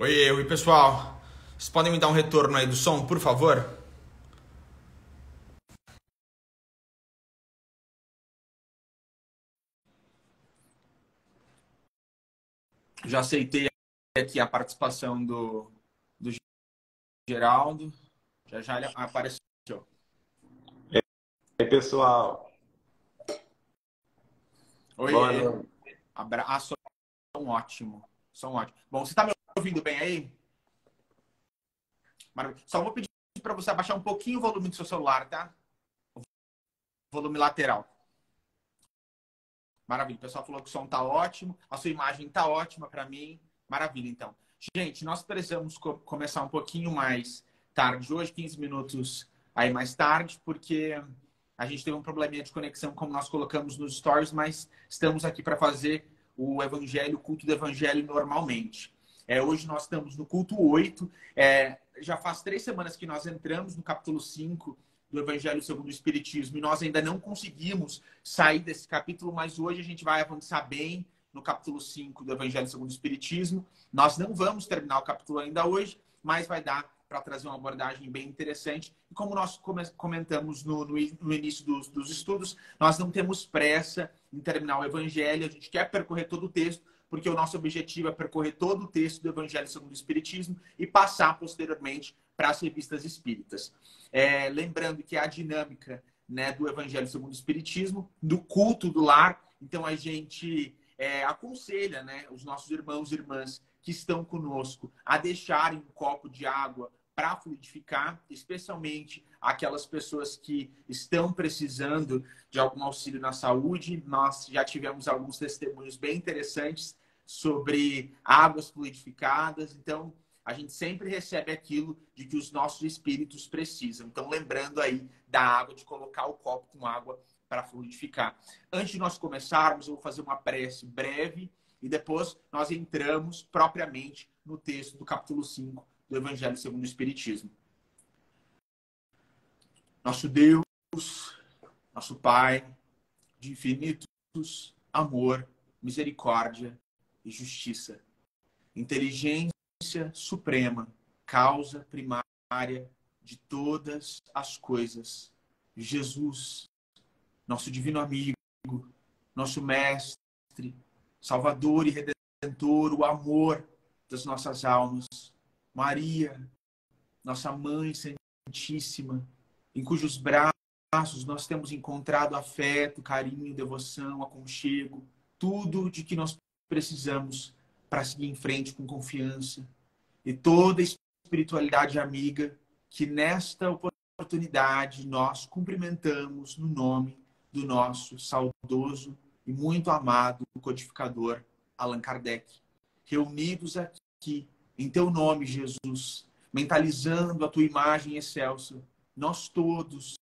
Oi, pessoal. Vocês podem me dar um retorno aí do som, por favor? Já aceitei aqui a participação do Geraldo. Já ele apareceu. E aí, pessoal, boa Oi, noite. abraço. Som ótimo. Som ótimo. Bom, você está me ouvindo bem aí? Maravilha. Só vou pedir para você abaixar um pouquinho o volume do seu celular, tá? O volume lateral. Maravilha. O pessoal falou que o som tá ótimo, a sua imagem tá ótima para mim. Maravilha, então. Gente, nós precisamos começar um pouquinho mais tarde hoje, 15 minutos aí mais tarde, porque a gente teve um probleminha de conexão, como nós colocamos nos stories, mas estamos aqui para fazer o evangelho, o culto do evangelho normalmente. Hoje nós estamos no culto 8. Já faz 3 semanas que nós entramos no capítulo 5 do Evangelho segundo o Espiritismo, e nós ainda não conseguimos sair desse capítulo, mas hoje a gente vai avançar bem no capítulo 5 do Evangelho segundo o Espiritismo. Nós não vamos terminar o capítulo ainda hoje, mas vai dar para trazer uma abordagem bem interessante. E como nós comentamos no início dos estudos, nós não temos pressa em terminar o Evangelho, a gente quer percorrer todo o texto, porque o nosso objetivo é percorrer todo o texto do Evangelho segundo o Espiritismo e passar posteriormente para as revistas espíritas. Lembrando que a dinâmica, né, do Evangelho segundo o Espiritismo, do culto do lar, então a gente aconselha, né, os nossos irmãos e irmãs que estão conosco a deixarem um copo de água para fluidificar, especialmente aquelas pessoas que estão precisando de algum auxílio na saúde. Nós já tivemos alguns testemunhos bem interessantes sobre águas fluidificadas, então a gente sempre recebe aquilo de que os nossos espíritos precisam. Então, lembrando aí da água, de colocar o copo com água para fluidificar. Antes de nós começarmos, eu vou fazer uma prece breve e depois nós entramos propriamente no texto do capítulo 5 do Evangelho segundo o Espiritismo. Nosso Deus, nosso Pai, de infinitos amor, misericórdia e justiça, inteligência suprema, causa primária de todas as coisas. Jesus, nosso divino amigo, nosso mestre, salvador e redentor, o amor das nossas almas. Maria, nossa mãe santíssima, em cujos braços nós temos encontrado afeto, carinho, devoção, aconchego, tudo de que nós precisamos para seguir em frente com confiança. E toda a espiritualidade amiga que nesta oportunidade nós cumprimentamos no nome do nosso saudoso e muito amado codificador Allan Kardec. Reunidos aqui em teu nome, Jesus, mentalizando a tua imagem excelsa, nós todos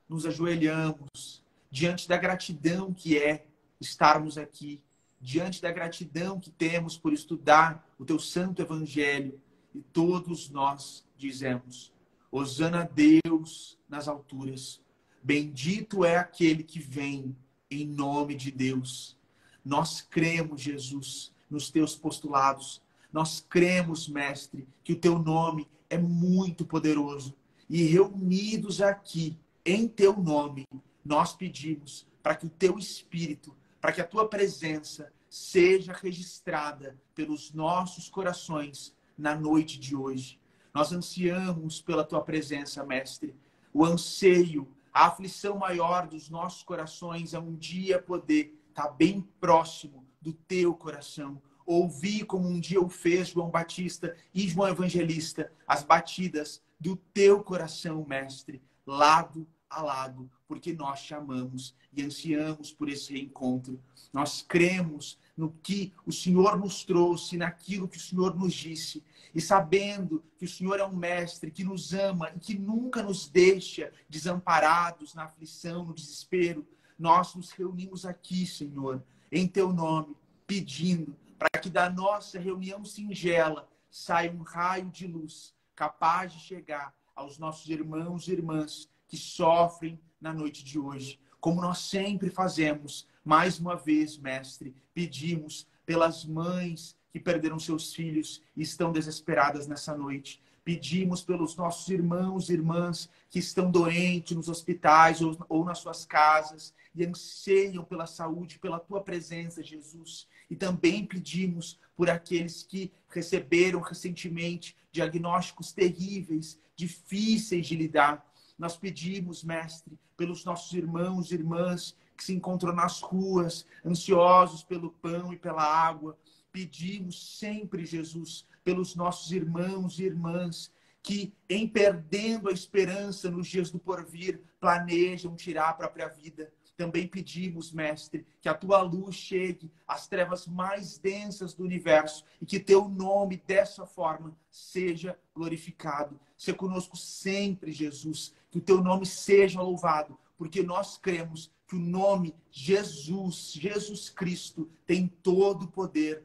nos ajoelhamos diante da gratidão que é estarmos aqui, diante da gratidão que temos por estudar o teu santo evangelho, e todos nós dizemos: Hosana a Deus nas alturas, bendito é aquele que vem em nome de Deus. Nós cremos, Jesus, nos teus postulados. Nós cremos, Mestre, que o teu nome é muito poderoso. E reunidos aqui em teu nome, nós pedimos para que o teu Espírito, para que a tua presença seja registrada pelos nossos corações na noite de hoje. Nós ansiamos pela tua presença, Mestre. O anseio, a aflição maior dos nossos corações é um dia poder estar bem próximo do teu coração. Ouvir como um dia o fez João Batista e João Evangelista, as batidas do teu coração, Mestre, lado a lado, porque nós te amamos e ansiamos por esse reencontro. Nós cremos no que o Senhor nos trouxe, naquilo que o Senhor nos disse, e sabendo que o Senhor é um mestre que nos ama e que nunca nos deixa desamparados na aflição, no desespero, nós nos reunimos aqui, Senhor, em teu nome, pedindo para que da nossa reunião singela saia um raio de luz capaz de chegar aos nossos irmãos e irmãs que sofrem na noite de hoje. Como nós sempre fazemos, mais uma vez, Mestre, pedimos pelas mães que perderam seus filhos e estão desesperadas nessa noite. Pedimos pelos nossos irmãos e irmãs que estão doentes nos hospitais ou nas suas casas e anseiam pela saúde, pela tua presença, Jesus. E também pedimos por aqueles que receberam recentemente diagnósticos terríveis, difíceis de lidar. Nós pedimos, Mestre, pelos nossos irmãos e irmãs que se encontram nas ruas, ansiosos pelo pão e pela água. Pedimos sempre, Jesus, pelos nossos irmãos e irmãs que, em perdendo a esperança nos dias do porvir, planejam tirar a própria vida. Também pedimos, Mestre, que a tua luz chegue às trevas mais densas do universo e que teu nome, dessa forma, seja glorificado. Seja conosco sempre, Jesus, que o teu nome seja louvado, porque nós cremos que o nome Jesus, Jesus Cristo, tem todo o poder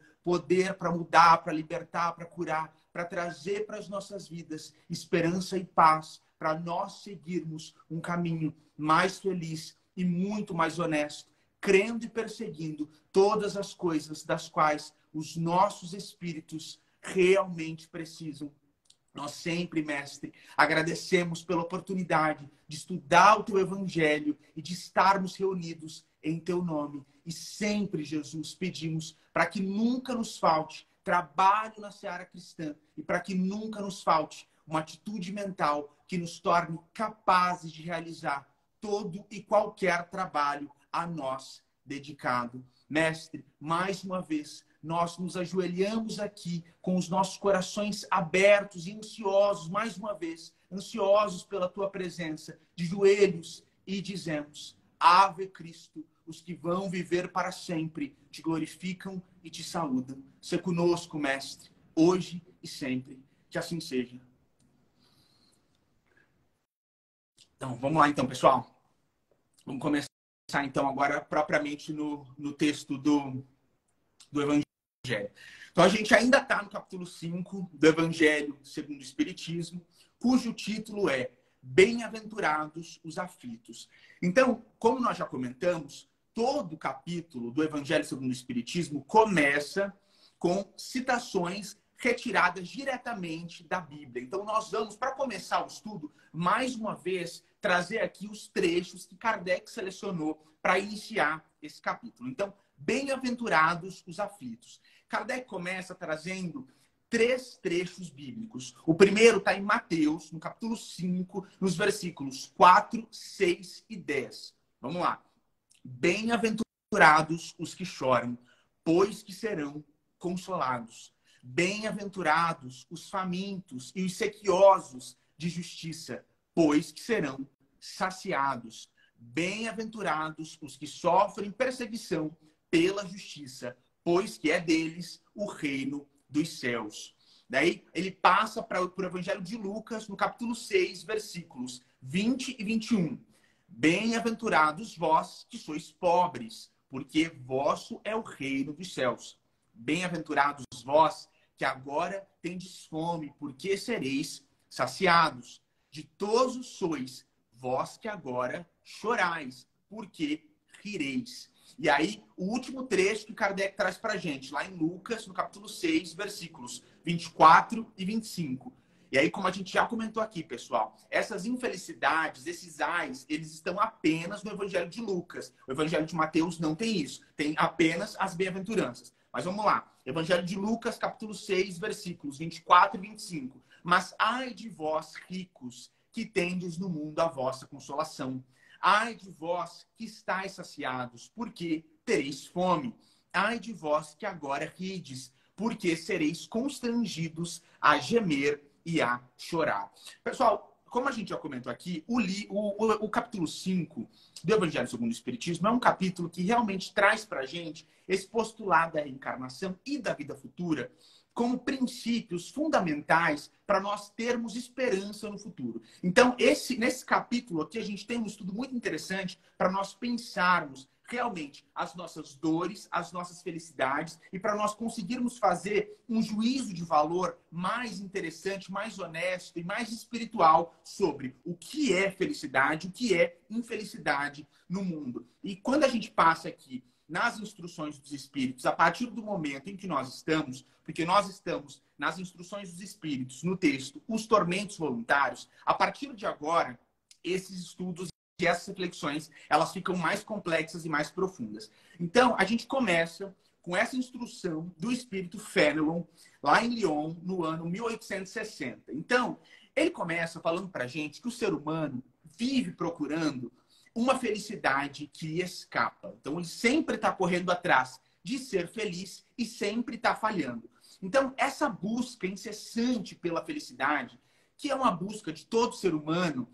para mudar, para libertar, para curar, para trazer para as nossas vidas esperança e paz, para nós seguirmos um caminho mais feliz e muito mais honesto, crendo e perseguindo todas as coisas das quais os nossos espíritos realmente precisam. Nós sempre, Mestre, agradecemos pela oportunidade de estudar o Teu Evangelho e de estarmos reunidos em Teu nome. E sempre, Jesus, pedimos para que nunca nos falte trabalho na seara cristã e para que nunca nos falte uma atitude mental que nos torne capazes de realizar todo e qualquer trabalho a nós dedicado. Mestre, mais uma vez, nós nos ajoelhamos aqui com os nossos corações abertos e ansiosos, mais uma vez, ansiosos pela tua presença, de joelhos, e dizemos: Ave Cristo, os que vão viver para sempre te glorificam e te saúdam. Se conosco, Mestre, hoje e sempre. Que assim seja. Então, vamos lá então, pessoal. Vamos começar então agora propriamente no texto do Evangelho. Então, a gente ainda está no capítulo 5 do Evangelho segundo o Espiritismo, cujo título é Bem-aventurados os aflitos. Então, como nós já comentamos, todo o capítulo do Evangelho segundo o Espiritismo começa com citações retiradas diretamente da Bíblia. Então, nós vamos, para começar o estudo, mais uma vez, trazer aqui os trechos que Kardec selecionou para iniciar esse capítulo. Então, bem-aventurados os aflitos. Kardec começa trazendo 3 trechos bíblicos. O primeiro está em Mateus, no capítulo 5, nos versículos 4, 6 e 10. Vamos lá. Bem-aventurados os que choram, pois que serão consolados. Bem-aventurados os famintos e os sequiosos de justiça, pois que serão saciados. Bem-aventurados os que sofrem perseguição pela justiça, pois que é deles o reino dos céus. Daí ele passa para o Evangelho de Lucas, no capítulo 6, versículos 20 e 21. Bem-aventurados vós que sois pobres, porque vosso é o reino dos céus. Bem-aventurados vós que agora tendes fome, porque sereis saciados. Ditosos sois vós que agora chorais, porque rireis. E aí, o último trecho que Kardec traz para a gente, lá em Lucas, no capítulo 6, versículos 24 e 25. E aí, como a gente já comentou aqui, pessoal, essas infelicidades, esses ais, eles estão apenas no Evangelho de Lucas. O Evangelho de Mateus não tem isso. Tem apenas as bem-aventuranças. Mas vamos lá. Evangelho de Lucas, capítulo 6, versículos 24 e 25. Mas ai de vós, ricos, que tendes no mundo a vossa consolação. Ai de vós que estáis saciados, porque tereis fome. Ai de vós que agora rides, porque sereis constrangidos a gemer e a chorar. Pessoal, como a gente já comentou aqui, o capítulo 5 do Evangelho segundo o Espiritismo é um capítulo que realmente traz para a gente esse postulado da reencarnação e da vida futura como princípios fundamentais para nós termos esperança no futuro. Então, nesse capítulo aqui, a gente tem um estudo muito interessante para nós pensarmos realmente as nossas dores, as nossas felicidades e para nós conseguirmos fazer um juízo de valor mais interessante, mais honesto e mais espiritual sobre o que é felicidade, o que é infelicidade no mundo. E quando a gente passa aqui nas instruções dos espíritos, a partir do momento em que nós estamos, porque nós estamos nas instruções dos espíritos, no texto, os tormentos voluntários, a partir de agora, esses estudos e essas reflexões, elas ficam mais complexas e mais profundas. Então, a gente começa com essa instrução do espírito Fénelon, lá em Lyon, no ano 1860. Então, ele começa falando para a gente que o ser humano vive procurando uma felicidade que escapa. Então, ele sempre está correndo atrás de ser feliz e sempre está falhando. Então, essa busca incessante pela felicidade, que é uma busca de todo ser humano,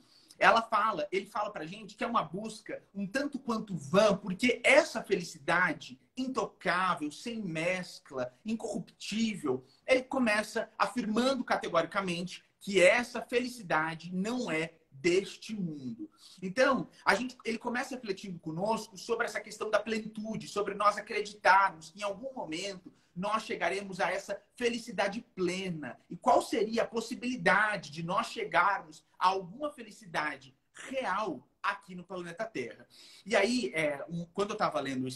ele fala pra gente que é uma busca um tanto quanto vã, porque essa felicidade intocável, sem mescla, incorruptível, ele começa afirmando categoricamente que essa felicidade não é deste mundo. Então, ele começa refletindo conosco sobre essa questão da plenitude, sobre nós acreditarmos que em algum momento nós chegaremos a essa felicidade plena. E qual seria a possibilidade de nós chegarmos a alguma felicidade real aqui no planeta Terra? E aí, quando eu estava lendo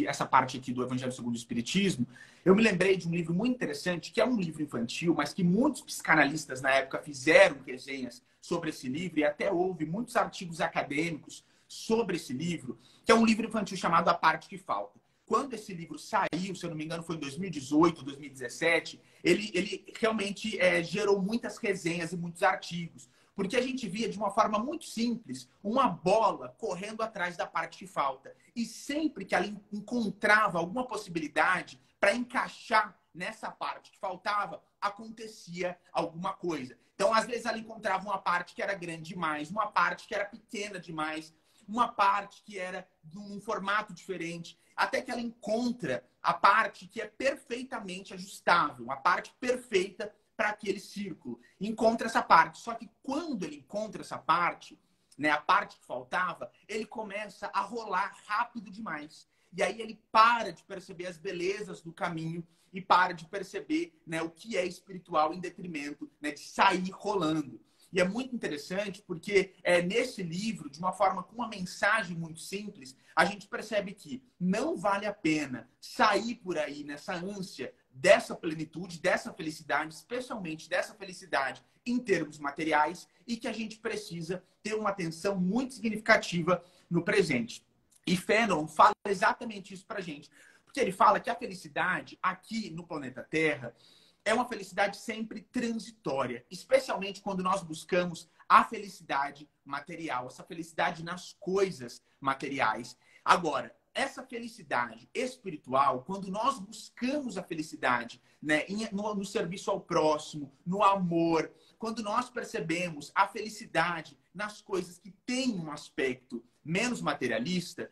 essa parte aqui do Evangelho segundo o Espiritismo, eu me lembrei de um livro muito interessante, que é um livro infantil, mas que muitos psicanalistas na época fizeram resenhas sobre esse livro, e até houve muitos artigos acadêmicos sobre esse livro, que é um livro infantil chamado A Parte que Falta. Quando esse livro saiu, se eu não me engano, foi em 2018, 2017, ele realmente gerou muitas resenhas e muitos artigos, porque a gente via de uma forma muito simples uma bola correndo atrás da parte que falta. E sempre que ela encontrava alguma possibilidade para encaixar nessa parte que faltava, acontecia alguma coisa. Então, às vezes, ela encontrava uma parte que era grande demais, uma parte que era pequena demais, uma parte que era de um formato diferente, até que ela encontra a parte que é perfeitamente ajustável, a parte perfeita para aquele círculo. Encontra essa parte. Só que quando ele encontra essa parte, né, a parte que faltava, ele começa a rolar rápido demais. E aí ele para de perceber as belezas do caminho e para de perceber, né, o que é espiritual em detrimento, né, de sair rolando. E é muito interessante porque nesse livro, de uma forma com uma mensagem muito simples, a gente percebe que não vale a pena sair por aí nessa ânsia dessa plenitude, dessa felicidade, especialmente dessa felicidade em termos materiais, e que a gente precisa ter uma atenção muito significativa no presente. E Fénelon fala exatamente isso pra gente. Porque ele fala que a felicidade aqui no planeta Terra é uma felicidade sempre transitória, especialmente quando nós buscamos a felicidade material, essa felicidade nas coisas materiais. Agora, essa felicidade espiritual, quando nós buscamos a felicidade, né, no serviço ao próximo, no amor, quando nós percebemos a felicidade nas coisas que têm um aspecto menos materialista,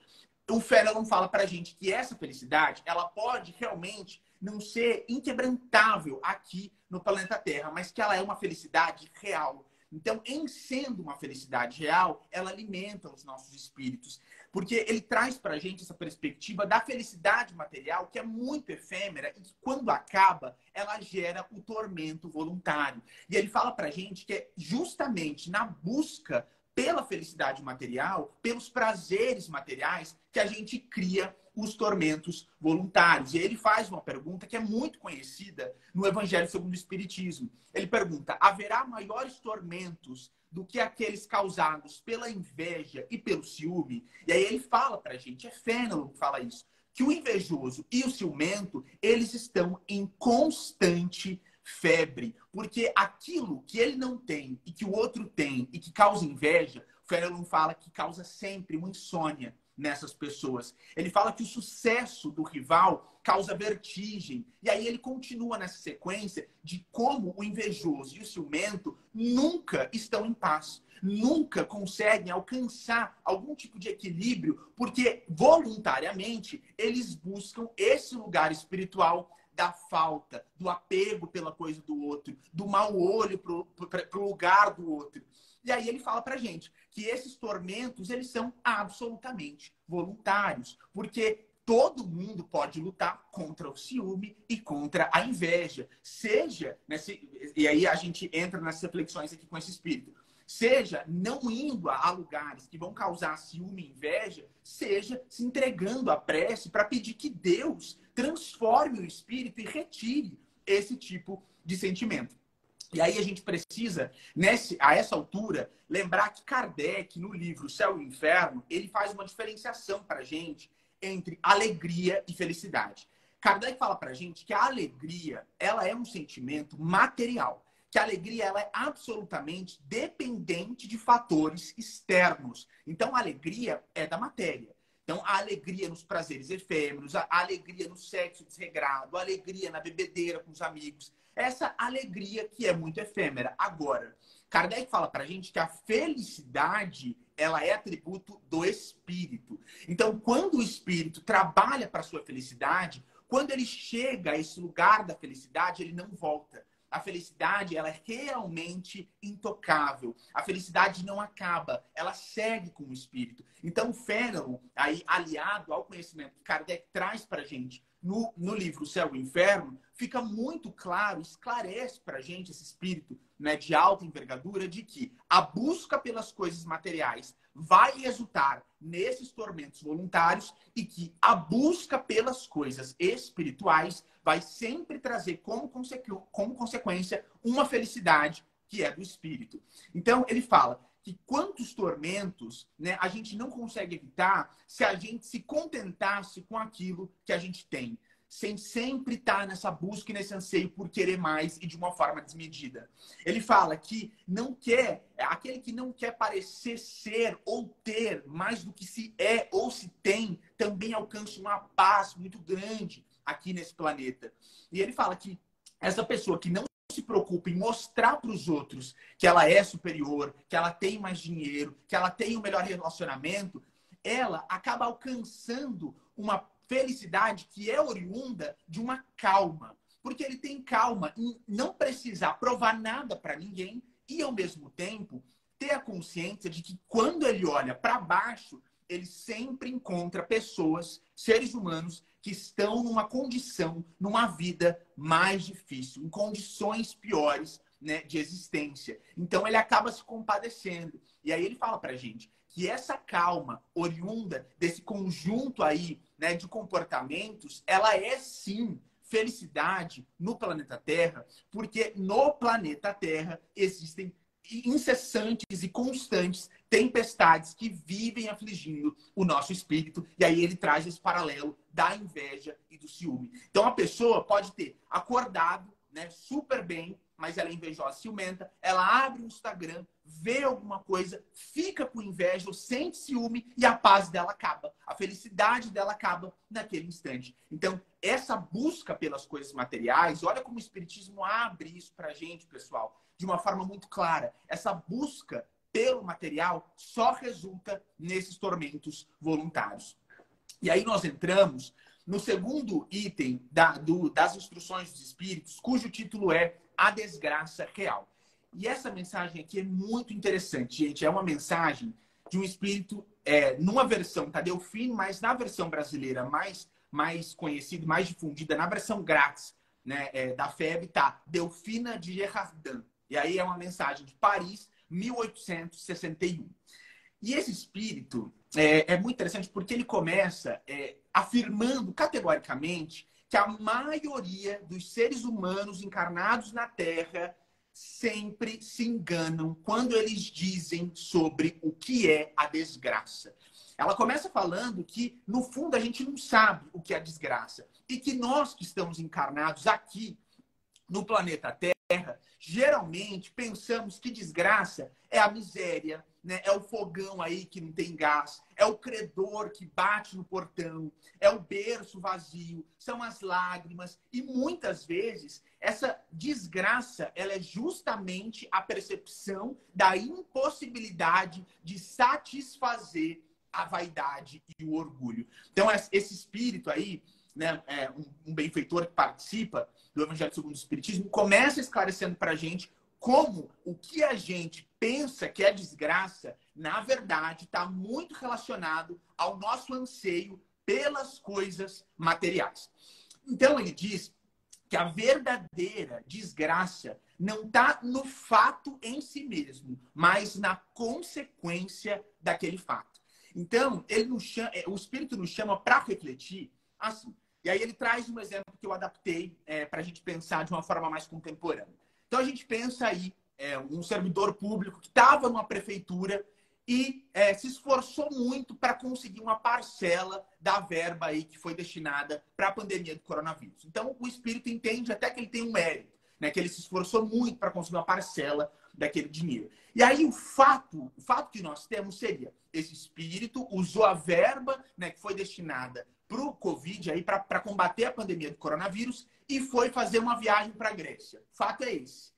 o Fénelon fala pra gente que essa felicidade, ela pode realmente não ser inquebrantável aqui no planeta Terra, mas que ela é uma felicidade real. Então, em sendo uma felicidade real, ela alimenta os nossos espíritos. Porque ele traz pra gente essa perspectiva da felicidade material, que é muito efêmera e que, quando acaba, ela gera o tormento voluntário. E ele fala pra gente que é justamente na busca pela felicidade material, pelos prazeres materiais, que a gente cria os tormentos voluntários. E ele faz uma pergunta que é muito conhecida no Evangelho segundo o Espiritismo. Ele pergunta: haverá maiores tormentos do que aqueles causados pela inveja e pelo ciúme? E aí ele fala pra gente, é Fénelon que fala isso, que o invejoso e o ciumento, eles estão em constante febre, porque aquilo que ele não tem e que o outro tem e que causa inveja, o Fénelon fala que causa sempre uma insônia nessas pessoas. Ele fala que o sucesso do rival causa vertigem. E aí ele continua nessa sequência de como o invejoso e o ciumento nunca estão em paz. Nunca conseguem alcançar algum tipo de equilíbrio, porque voluntariamente eles buscam esse lugar espiritual da falta, do apego pela coisa do outro, do mau olho para o lugar do outro. E aí ele fala pra gente que esses tormentos, eles são absolutamente voluntários, porque todo mundo pode lutar contra o ciúme e contra a inveja. E aí a gente entra nas reflexões aqui com esse espírito. Seja não indo a lugares que vão causar ciúme e inveja, seja esteja se entregando à prece para pedir que Deus transforme o espírito e retire esse tipo de sentimento. E aí a gente precisa, a essa altura, lembrar que Kardec, no livro Céu e Inferno, ele faz uma diferenciação para a gente entre alegria e felicidade. Kardec fala para a gente que a alegria, ela é um sentimento material. Que a alegria, ela é absolutamente dependente de fatores externos. Então, a alegria é da matéria. Então, a alegria nos prazeres efêmeros, a alegria no sexo desregrado, a alegria na bebedeira com os amigos. Essa alegria que é muito efêmera. Agora, Kardec fala pra gente que a felicidade, ela é atributo do espírito. Então, quando o espírito trabalha para sua felicidade, quando ele chega a esse lugar da felicidade, ele não volta. A felicidade, ela é realmente intocável. A felicidade não acaba, ela segue com o espírito. Então, o fenômeno, aí, aliado ao conhecimento que Kardec traz para a gente no livro Céu e Inferno, fica muito claro, esclarece para a gente esse espírito, né, de alta envergadura, de que a busca pelas coisas materiais vai resultar nesses tormentos voluntários e que a busca pelas coisas espirituais vai sempre trazer como consequência uma felicidade que é do espírito. Então, ele fala que quantos tormentos, né, a gente não consegue evitar se a gente se contentasse com aquilo que a gente tem, sem sempre estar nessa busca e nesse anseio por querer mais e de uma forma desmedida. Ele fala que aquele que não quer parecer ser ou ter mais do que se é ou se tem, também alcança uma paz muito grande aqui nesse planeta. E ele fala que essa pessoa que não se preocupa em mostrar para os outros que ela é superior, que ela tem mais dinheiro, que ela tem um melhor relacionamento, ela acaba alcançando uma felicidade que é oriunda de uma calma. Porque ele tem calma em não precisar provar nada para ninguém e, ao mesmo tempo, ter a consciência de que quando ele olha para baixo, ele sempre encontra pessoas, seres humanos, que estão numa condição, numa vida mais difícil, em condições piores, né, de existência. Então, ele acaba se compadecendo. E aí ele fala pra gente que essa calma oriunda desse conjunto aí, né, de comportamentos, ela é sim felicidade no planeta Terra, porque no planeta Terra existem incessantes e constantes tempestades que vivem afligindo o nosso espírito. E aí ele traz esse paralelo da inveja e do ciúme. Então a pessoa pode ter acordado, né, super bem, mas ela é invejosa, ciumenta, ela abre o Instagram, vê alguma coisa, fica com inveja, ou sente ciúme e a paz dela acaba. A felicidade dela acaba naquele instante. Então, essa busca pelas coisas materiais, olha como o Espiritismo abre isso pra gente, pessoal, de uma forma muito clara. Essa busca pelo material só resulta nesses tormentos voluntários. E aí nós entramos no segundo item das instruções dos espíritos, cujo título é A Desgraça Real. E essa mensagem aqui é muito interessante, gente. É uma mensagem de um espírito, numa versão Tadeu Fino, mas na versão brasileira mais conhecida, mais difundida, na versão grátis, né, da FEB, tá Delfina de Gerardin. E aí é uma mensagem de Paris, 1861. E esse espírito é muito interessante porque ele começa afirmando categoricamente que a maioria dos seres humanos encarnados na Terra sempre se enganam quando eles dizem sobre o que é a desgraça. Ela começa falando que, no fundo, a gente não sabe o que é a desgraça. E que nós que estamos encarnados aqui no planeta Terra, geralmente pensamos que desgraça é a miséria, né? É o fogão aí que não tem gás, é o credor que bate no portão, é o berço vazio, são as lágrimas. E muitas vezes essa desgraça ela é justamente a percepção da impossibilidade de satisfazer a vaidade e o orgulho. Então, esse espírito aí, né, um benfeitor que participa do Evangelho segundo o Espiritismo, começa esclarecendo para a gente como o que a gente pensa que é desgraça, na verdade, está muito relacionado ao nosso anseio pelas coisas materiais. Então, ele diz que a verdadeira desgraça não está no fato em si mesmo, mas na consequência daquele fato. Então, o Espírito nos chama para refletir assim. E aí ele traz um exemplo que eu adaptei para a gente pensar de uma forma mais contemporânea. Então, a gente pensa aí um servidor público que estava numa prefeitura e se esforçou muito para conseguir uma parcela da verba aí que foi destinada para a pandemia do coronavírus. Então, o Espírito entende até que ele tem um mérito, né, que ele se esforçou muito para conseguir uma parcela daquele dinheiro. E aí o fato que nós temos seria, esse Espírito usou a verba, né, que foi destinada para o Covid, para combater a pandemia do coronavírus, e foi fazer uma viagem para a Grécia. O fato é esse.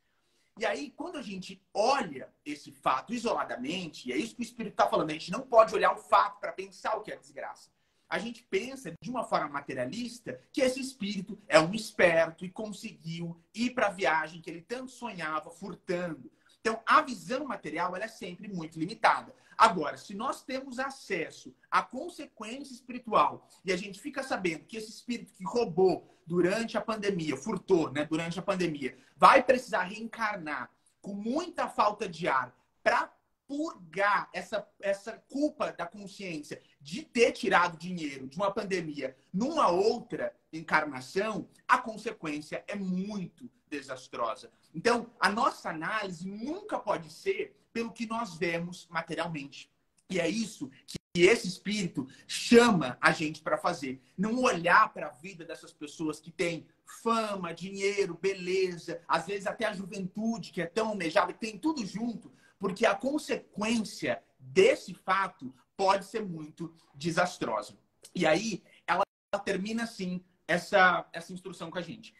E aí, quando a gente olha esse fato isoladamente, e é isso que o Espírito está falando, a gente não pode olhar o fato para pensar o que é desgraça. A gente pensa de uma forma materialista que esse espírito é um esperto e conseguiu ir para a viagem que ele tanto sonhava, furtando. Então, a visão material ela é sempre muito limitada. Agora, se nós temos acesso à consequência espiritual e a gente fica sabendo que esse espírito que roubou durante a pandemia, furtou, né, durante a pandemia, vai precisar reencarnar com muita falta de ar para purgar essa culpa da consciência de ter tirado dinheiro de uma pandemia numa outra encarnação, a consequência é muito desastrosa. Então, a nossa análise nunca pode ser pelo que nós vemos materialmente. E é isso que esse espírito chama a gente para fazer. Não olhar para a vida dessas pessoas que têm fama, dinheiro, beleza, às vezes até a juventude, que é tão almejada, que tem tudo junto, porque a consequência desse fato pode ser muito desastrosa. E aí, ela termina assim, essa instrução com a gente.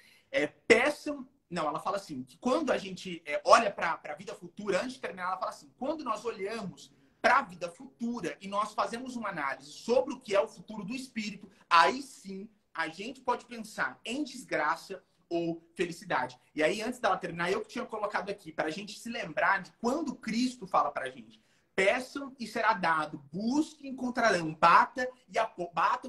Peçam... Não, ela fala assim, que quando a gente olha para a vida futura, antes de terminar, ela fala assim, quando nós olhamos para a vida futura e nós fazemos uma análise sobre o que é o futuro do espírito, aí sim a gente pode pensar em desgraça ou felicidade. E aí, antes dela terminar, eu que tinha colocado aqui, para a gente se lembrar de quando Cristo fala para a gente. Peçam e será dado, busquem e encontrarão, batam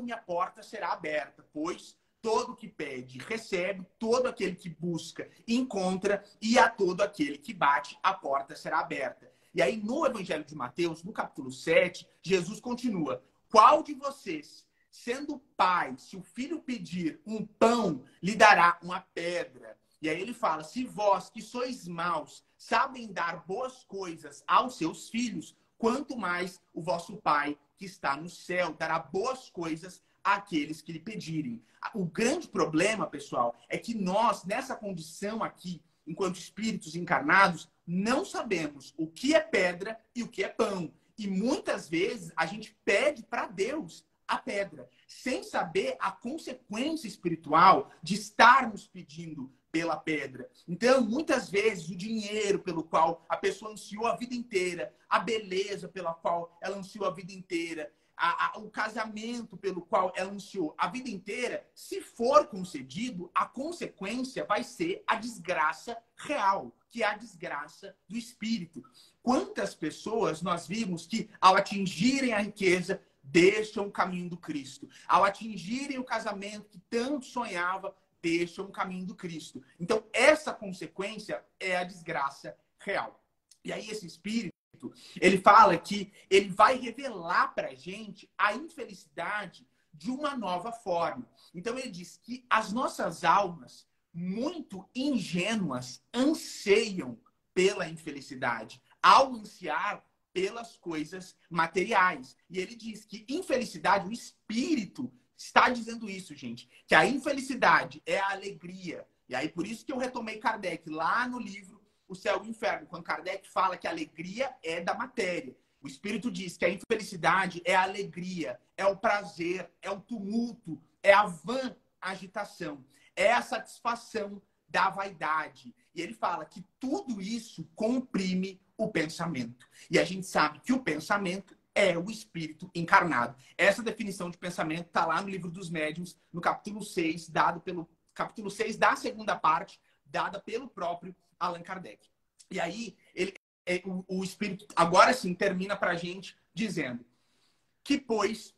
e a porta será aberta, pois todo que pede, recebe, todo aquele que busca, encontra, e a todo aquele que bate, a porta será aberta. E aí, no Evangelho de Mateus, no capítulo 7, Jesus continua. Qual de vocês, sendo pai, se o filho pedir um pão, lhe dará uma pedra? E aí ele fala, se vós, que sois maus, sabem dar boas coisas aos seus filhos, quanto mais o vosso Pai, que está no céu, dará boas coisas àqueles que lhe pedirem. O grande problema, pessoal, é que nós, nessa condição aqui, enquanto espíritos encarnados, não sabemos o que é pedra e o que é pão. E muitas vezes a gente pede para Deus a pedra, sem saber a consequência espiritual de estarmos pedindo pela pedra. Então, muitas vezes, o dinheiro pelo qual a pessoa ansiou a vida inteira, a beleza pela qual ela ansiou a vida inteira, o casamento pelo qual ela ansiou a vida inteira, se for concedido, a consequência vai ser a desgraça real, que é a desgraça do espírito. Quantas pessoas nós vimos que, ao atingirem a riqueza, deixam o caminho do Cristo. Ao atingirem o casamento que tanto sonhava, deixam o caminho do Cristo. Então, essa consequência é a desgraça real. E aí, esse espírito, ele fala que ele vai revelar para a gente a infelicidade de uma nova forma. Então, ele diz que as nossas almas, muito ingênuas, anseiam pela infelicidade, ao ansiar pelas coisas materiais. E ele diz que infelicidade, o espírito está dizendo isso, gente, que a infelicidade é a alegria. E aí, por isso que eu retomei Kardec lá no livro O Céu e o Inferno, quando Kardec fala que a alegria é da matéria. O espírito diz que a infelicidade é a alegria, é o prazer, é o tumulto, é a vã agitação, é a satisfação da vaidade. E ele fala que tudo isso comprime o pensamento. E a gente sabe que o pensamento é o espírito encarnado. Essa definição de pensamento está lá no Livro dos Médiuns, no capítulo 6, dado pelo capítulo 6 da segunda parte, dada pelo próprio Allan Kardec. E aí, o espírito, agora sim, termina para a gente dizendo que, pois,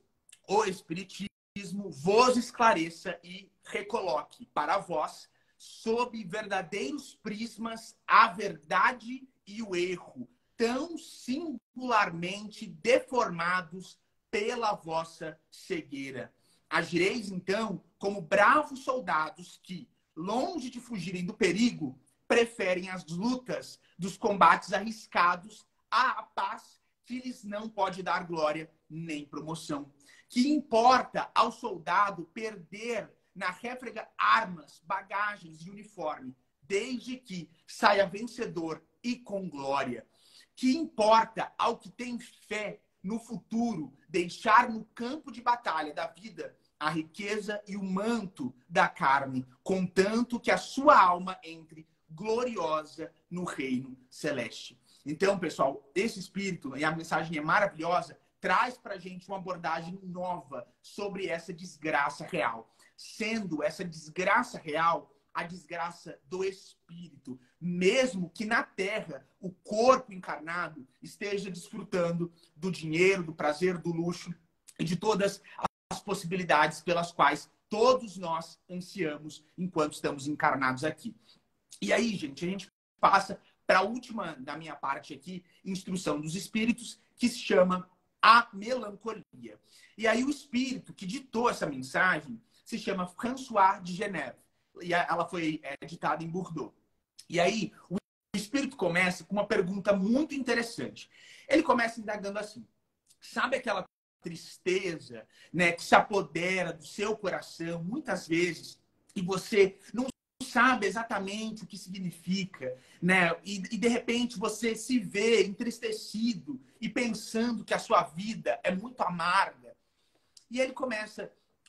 o espiritismo vos esclareça e recoloque para vós, sob verdadeiros prismas, a verdade e o erro, tão singularmente deformados pela vossa cegueira. Agireis, então, como bravos soldados que, longe de fugirem do perigo, preferem as lutas dos combates arriscados à paz que lhes não pode dar glória nem promoção. Que importa ao soldado perder na réfrega armas, bagagens e uniforme, desde que saia vencedor e com glória. Que importa ao que tem fé no futuro deixar no campo de batalha da vida a riqueza e o manto da carne, contanto que a sua alma entre gloriosa no reino celeste. Então, pessoal, esse espírito, e a mensagem é maravilhosa, traz para a gente uma abordagem nova sobre essa desgraça real. Sendo essa desgraça real a desgraça do espírito, mesmo que na terra o corpo encarnado esteja desfrutando do dinheiro, do prazer, do luxo e de todas as possibilidades pelas quais todos nós ansiamos enquanto estamos encarnados aqui. E aí, gente, a gente passa para a última da minha parte aqui, instrução dos espíritos, que se chama a melancolia. E aí o espírito que ditou essa mensagem se chama François de Geneve. E ela foi editada em Bordeaux. E aí o espírito começa com uma pergunta muito interessante. Ele começa indagando assim: sabe aquela tristeza, né, que se apodera do seu coração muitas vezes e você não sabe exatamente o que significa, né? E de repente você se vê entristecido e pensando que a sua vida é muito amarga. E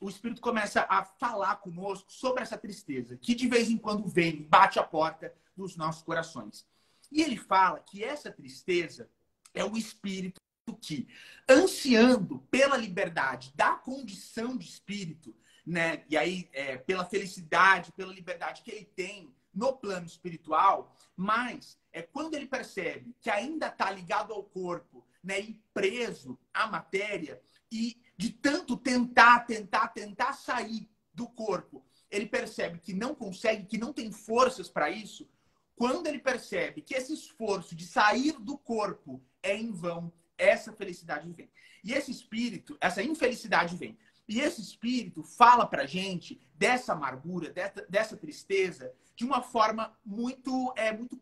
o espírito começa a falar conosco sobre essa tristeza, que de vez em quando vem, bate a porta dos nossos corações. E ele fala que essa tristeza é o espírito que, ansiando pela liberdade da condição de espírito, né? E aí, pela felicidade, pela liberdade que ele tem no plano espiritual, mas quando ele percebe que ainda está ligado ao corpo, né, e preso à matéria, e de tanto tentar sair do corpo, ele percebe que não consegue, que não tem forças para isso. Quando ele percebe que esse esforço de sair do corpo é em vão, essa felicidade vem. E esse espírito, essa infelicidade vem. E esse espírito fala pra gente dessa amargura, dessa tristeza, de uma forma muito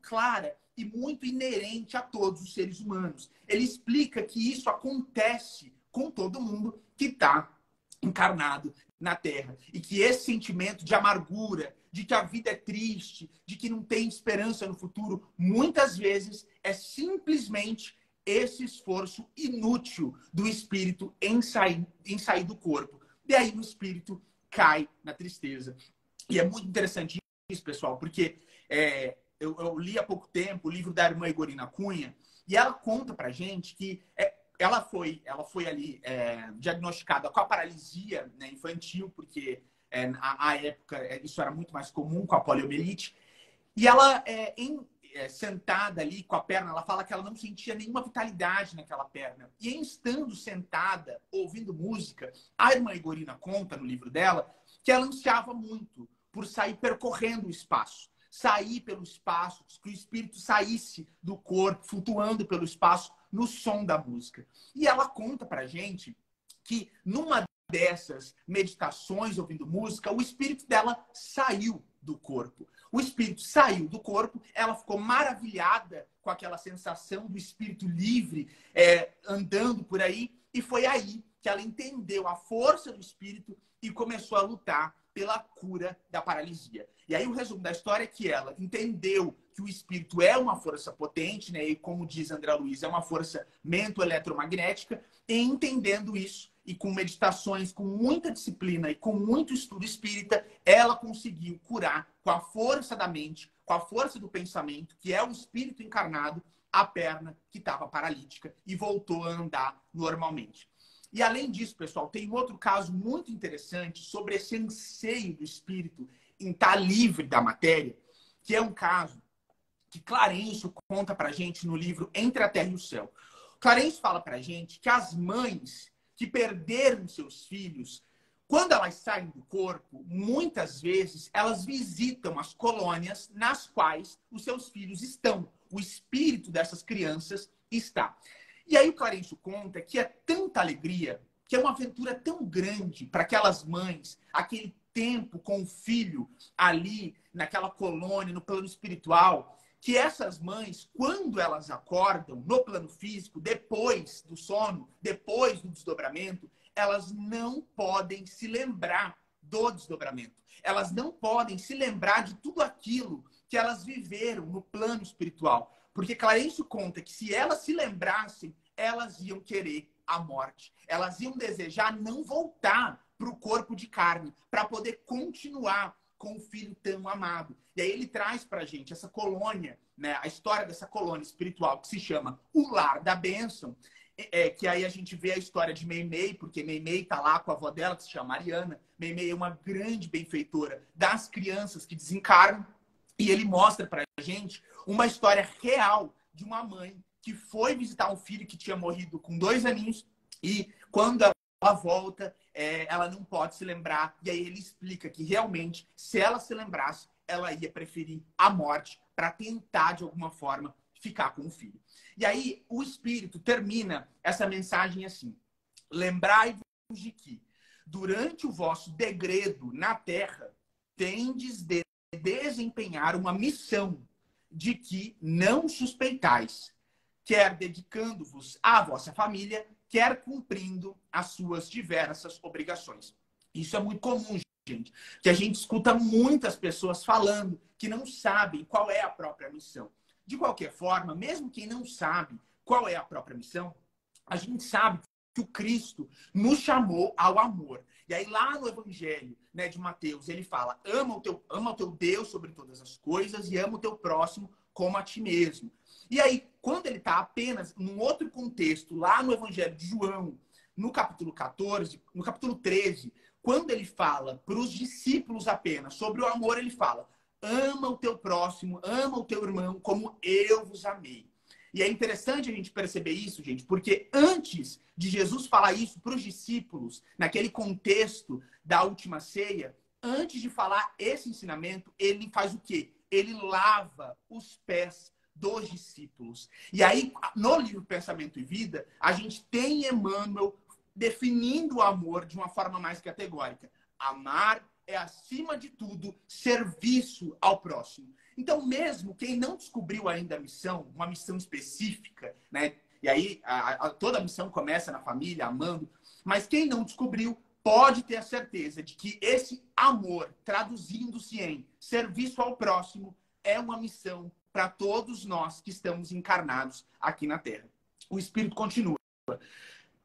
clara e muito inerente a todos os seres humanos. Ele explica que isso acontece com todo mundo que está encarnado na Terra. E que esse sentimento de amargura, de que a vida é triste, de que não tem esperança no futuro, muitas vezes é simplesmente esse esforço inútil do espírito em sair do corpo. E aí o espírito cai na tristeza. E é muito interessante isso, pessoal, porque eu li há pouco tempo o livro da irmã Igorina Cunha, e ela conta pra gente que ela foi ali diagnosticada com a paralisia, né, infantil, porque à época isso era muito mais comum, com a poliomielite. E ela, sentada ali com a perna, ela fala que ela não sentia nenhuma vitalidade naquela perna. E em estando sentada, ouvindo música, a irmã Igorina conta no livro dela que ela ansiava muito por sair percorrendo o espaço. Sair pelo espaço, que o espírito saísse do corpo, flutuando pelo espaço, no som da música. E ela conta pra gente que numa dessas meditações ouvindo música, o espírito dela saiu do corpo. O espírito saiu do corpo, ela ficou maravilhada com aquela sensação do espírito livre andando por aí, e foi aí que ela entendeu a força do espírito e começou a lutar pela cura da paralisia. E aí o resumo da história é que ela entendeu que o espírito é uma força potente, né? E como diz André Luiz, é uma força mento-eletromagnética, e entendendo isso, e com meditações, com muita disciplina e com muito estudo espírita, ela conseguiu curar com a força da mente, com a força do pensamento, que é o espírito encarnado, a perna que estava paralítica e voltou a andar normalmente. E além disso, pessoal, tem outro caso muito interessante sobre esse anseio do espírito em estar livre da matéria, que é um caso que Clarencio conta pra gente no livro Entre a Terra e o Céu. Clarencio fala pra gente que as mães que perderam seus filhos, quando elas saem do corpo, muitas vezes elas visitam as colônias nas quais os seus filhos estão. O espírito dessas crianças está. E aí o Clarencio conta que é tanta alegria que é uma aventura tão grande para aquelas mães, aquele tempo com o filho ali, naquela colônia, no plano espiritual, que essas mães, quando elas acordam no plano físico, depois do sono, depois do desdobramento, elas não podem se lembrar do desdobramento. Elas não podem se lembrar de tudo aquilo que elas viveram no plano espiritual. Porque Clarencio conta que se elas se lembrassem, elas iam querer a morte. Elas iam desejar não voltar para o corpo de carne, para poder continuar com o filho tão amado. E aí ele traz para a gente essa colônia, né, a história dessa colônia espiritual que se chama O Lar da Bênção, que aí a gente vê a história de Meimei, porque Meimei está lá com a avó dela, que se chama Mariana. Meimei é uma grande benfeitora das crianças que desencarnam, e ele mostra para a gente uma história real de uma mãe que foi visitar um filho que tinha morrido com 2 aninhos, e quando ela volta, ela não pode se lembrar. E aí ele explica que realmente, se ela se lembrasse, ela ia preferir a morte para tentar, de alguma forma, ficar com o filho. E aí o Espírito termina essa mensagem assim: lembrai-vos de que, durante o vosso degredo na terra, tendes de desempenhar uma missão de que não suspeitais, quer dedicando-vos à vossa família, quer cumprindo as suas diversas obrigações. Isso é muito comum, gente, que a gente escuta muitas pessoas falando que não sabem qual é a própria missão. De qualquer forma, mesmo quem não sabe qual é a própria missão, a gente sabe que o Cristo nos chamou ao amor. E aí lá no Evangelho, né, de Mateus, ele fala: ama o teu Deus sobre todas as coisas e ama o teu próximo como a ti mesmo. E aí, quando ele está apenas num outro contexto, lá no Evangelho de João, no capítulo 14, no capítulo 13, quando ele fala para os discípulos apenas sobre o amor, ele fala: ama o teu próximo, ama o teu irmão como eu vos amei. E é interessante a gente perceber isso, gente, porque antes de Jesus falar isso para os discípulos, naquele contexto da última ceia, antes de falar esse ensinamento, ele faz o quê? Ele lava os pés dos discípulos. E aí, no livro Pensamento e Vida, a gente tem Emmanuel definindo o amor de uma forma mais categórica. Amar é, acima de tudo, serviço ao próximo. Então, mesmo quem não descobriu ainda a missão, uma missão específica, né? E aí toda a missão começa na família, amando, mas quem não descobriu pode ter a certeza de que esse amor, traduzindo-se em serviço ao próximo, é uma missão para todos nós que estamos encarnados aqui na Terra. O Espírito continua.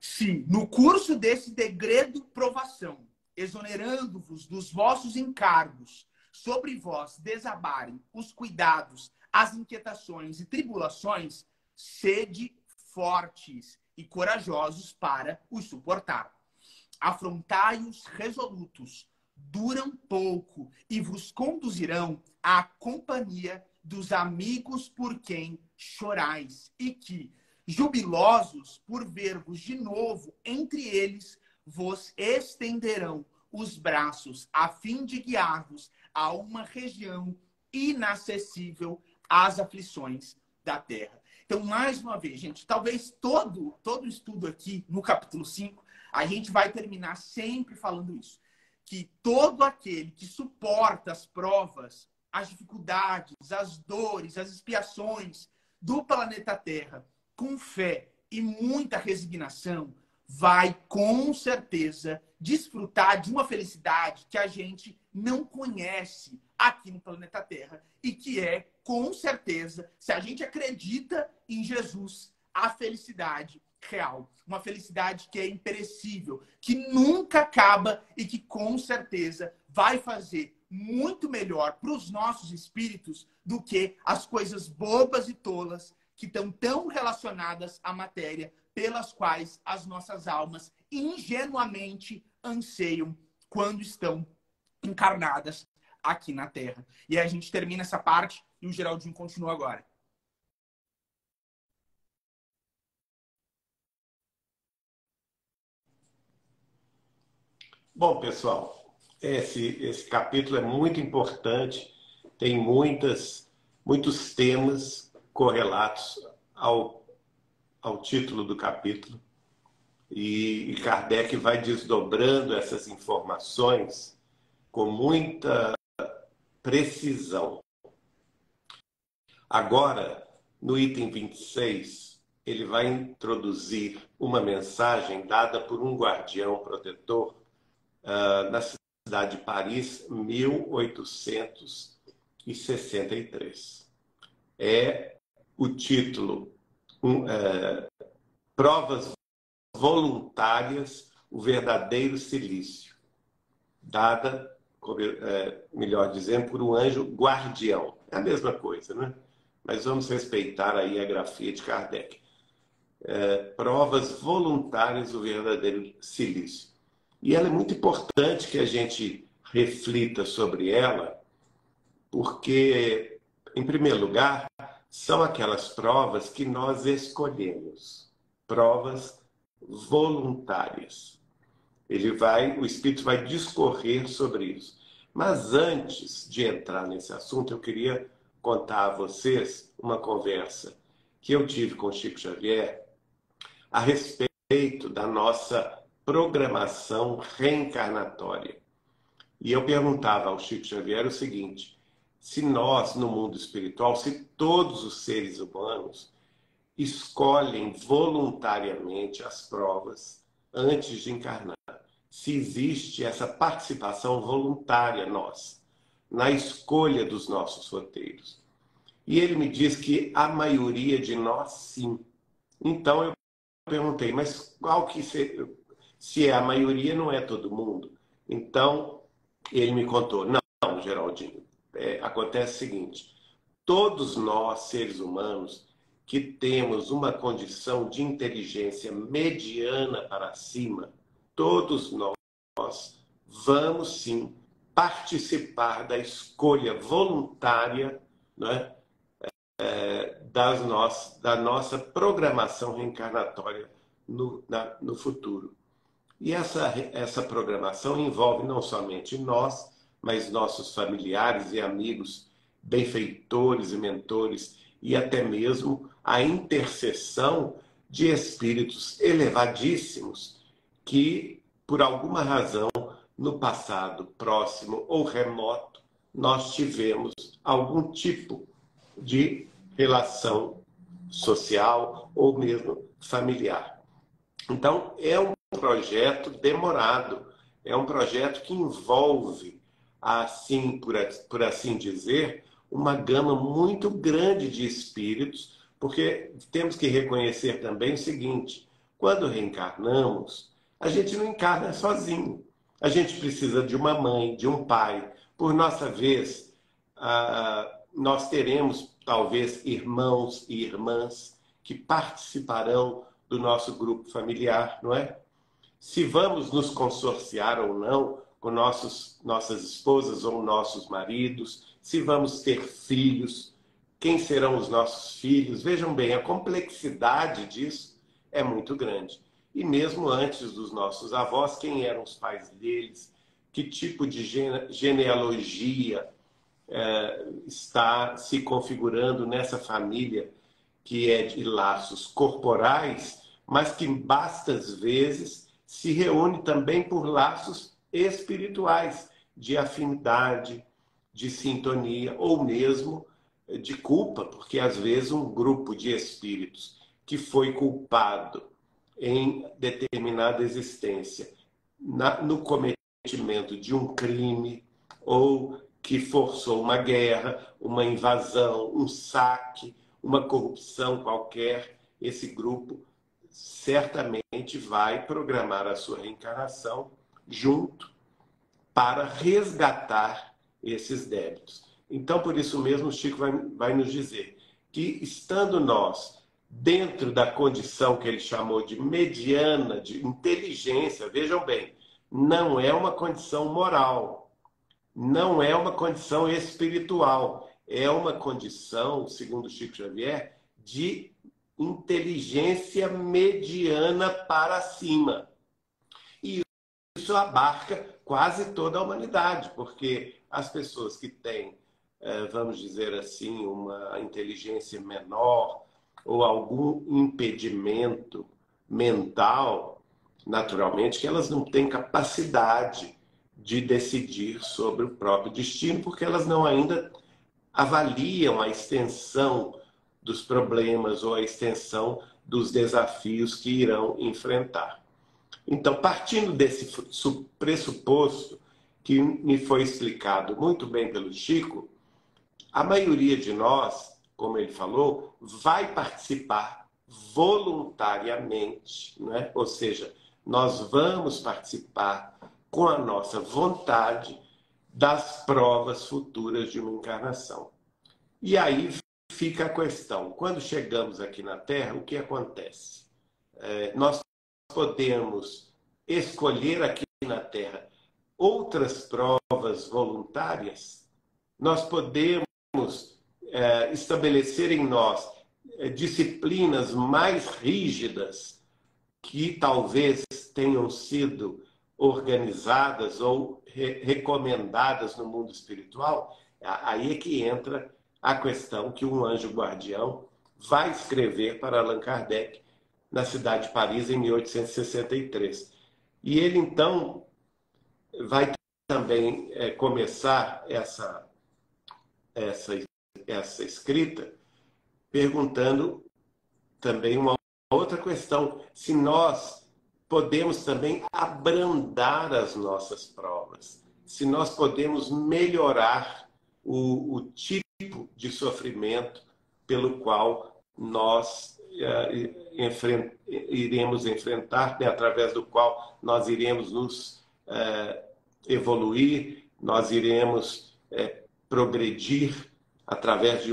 Se no curso desse degredo provação, exonerando-vos dos vossos encargos, sobre vós desabarem os cuidados, as inquietações e tribulações, sede fortes e corajosos para os suportar. Afrontai-os resolutos, duram pouco e vos conduzirão à companhia dos amigos por quem chorais, e que, jubilosos por ver-vos de novo entre eles, vos estenderão os braços a fim de guiar-vos a uma região inacessível às aflições da terra. Então, mais uma vez, gente, talvez todo o estudo aqui no capítulo 5, a gente vai terminar sempre falando isso. Que todo aquele que suporta as provas, as dificuldades, as dores, as expiações do planeta Terra com fé e muita resignação, vai com certeza desfrutar de uma felicidade que a gente não conhece aqui no planeta Terra e que é, com certeza, se a gente acredita em Jesus, a felicidade real. Uma felicidade que é imperecível, que nunca acaba e que, com certeza, vai fazer muito melhor para os nossos espíritos do que as coisas bobas e tolas que estão tão relacionadas à matéria, pelas quais as nossas almas ingenuamente anseiam quando estão encarnadas aqui na Terra. E aí a gente termina essa parte e o Geraldinho continua agora. Bom, pessoal, esse capítulo é muito importante, tem muitos temas correlatos ao título do capítulo. E Kardec vai desdobrando essas informações com muita precisão. Agora, no item 26, ele vai introduzir uma mensagem dada por um guardião protetor na cidade de Paris, 1863. É o título Provas Voluntárias, o Verdadeiro Silício, dada, melhor dizendo, por um anjo guardião. É a mesma coisa, né? Mas vamos respeitar aí a grafia de Kardec. Provas voluntárias do verdadeiro silício. E ela é muito importante que a gente reflita sobre ela, porque, em primeiro lugar, são aquelas provas que nós escolhemos, provas voluntárias. O Espírito vai discorrer sobre isso. Mas antes de entrar nesse assunto, eu queria contar a vocês uma conversa que eu tive com Chico Xavier a respeito da nossa programação reencarnatória. E eu perguntava ao Chico Xavier o seguinte: se nós, no mundo espiritual, se todos os seres humanos escolhem voluntariamente as provas antes de encarnar, se existe essa participação voluntária nossa na escolha dos nossos roteiros. E ele me diz que a maioria de nós, sim. Então eu perguntei, mas qual que se é a maioria, não é todo mundo? Então ele me contou, não, Geraldinho, acontece o seguinte: todos nós, seres humanos, que temos uma condição de inteligência mediana para cima, todos nós vamos sim participar da escolha voluntária, né, da nossa programação reencarnatória no futuro. E essa programação envolve não somente nós, mas nossos familiares e amigos, benfeitores e mentores, e até mesmo a intercessão de espíritos elevadíssimos que, por alguma razão, no passado próximo ou remoto, nós tivemos algum tipo de relação social ou mesmo familiar. Então, é um projeto demorado, é um projeto que envolve, assim, por assim dizer, uma gama muito grande de espíritos, porque temos que reconhecer também o seguinte: quando reencarnamos, a gente não encarna sozinho. A gente precisa de uma mãe, de um pai. Por nossa vez, nós teremos, talvez, irmãos e irmãs que participarão do nosso grupo familiar, não é? Se vamos nos consorciar ou não com nossas esposas ou nossos maridos, se vamos ter filhos, quem serão os nossos filhos? Vejam bem, a complexidade disso é muito grande. E mesmo antes dos nossos avós, quem eram os pais deles? Que tipo de genealogia está se configurando nessa família que é de laços corporais, mas que bastas vezes se reúne também por laços espirituais, de afinidade, de sintonia, ou mesmo de culpa, porque às vezes um grupo de espíritos que foi culpado em determinada existência no cometimento de um crime, ou que forçou uma guerra, uma invasão, um saque, uma corrupção qualquer, esse grupo certamente vai programar a sua reencarnação junto para resgatar esses débitos. Então, por isso mesmo, o Chico vai nos dizer que, estando nós dentro da condição que ele chamou de mediana, de inteligência, vejam bem, não é uma condição moral, não é uma condição espiritual, é uma condição, segundo Chico Xavier, de inteligência mediana para cima. E isso abarca quase toda a humanidade, porque as pessoas que têm, vamos dizer assim, uma inteligência menor ou algum impedimento mental, naturalmente, que elas não têm capacidade de decidir sobre o próprio destino, porque elas não ainda avaliam a extensão dos problemas ou a extensão dos desafios que irão enfrentar. Então, partindo desse pressuposto que me foi explicado muito bem pelo Chico, a maioria de nós, como ele falou, vai participar voluntariamente, né? Ou seja, nós vamos participar com a nossa vontade das provas futuras de uma encarnação. E aí fica a questão, quando chegamos aqui na Terra, o que acontece? Nós podemos escolher aqui na Terra outras provas voluntárias, nós podemos estabelecer em nós disciplinas mais rígidas que talvez tenham sido organizadas ou recomendadas no mundo espiritual. Aí é que entra a questão que um anjo guardião vai escrever para Allan Kardec na cidade de Paris em 1863. E ele, então, vai também começar essa escrita perguntando também uma outra questão, se nós podemos também abrandar as nossas provas, se nós podemos melhorar o tipo de sofrimento pelo qual nós iremos enfrentar, né, através do qual nós iremos nos evoluir, nós iremos progredir através de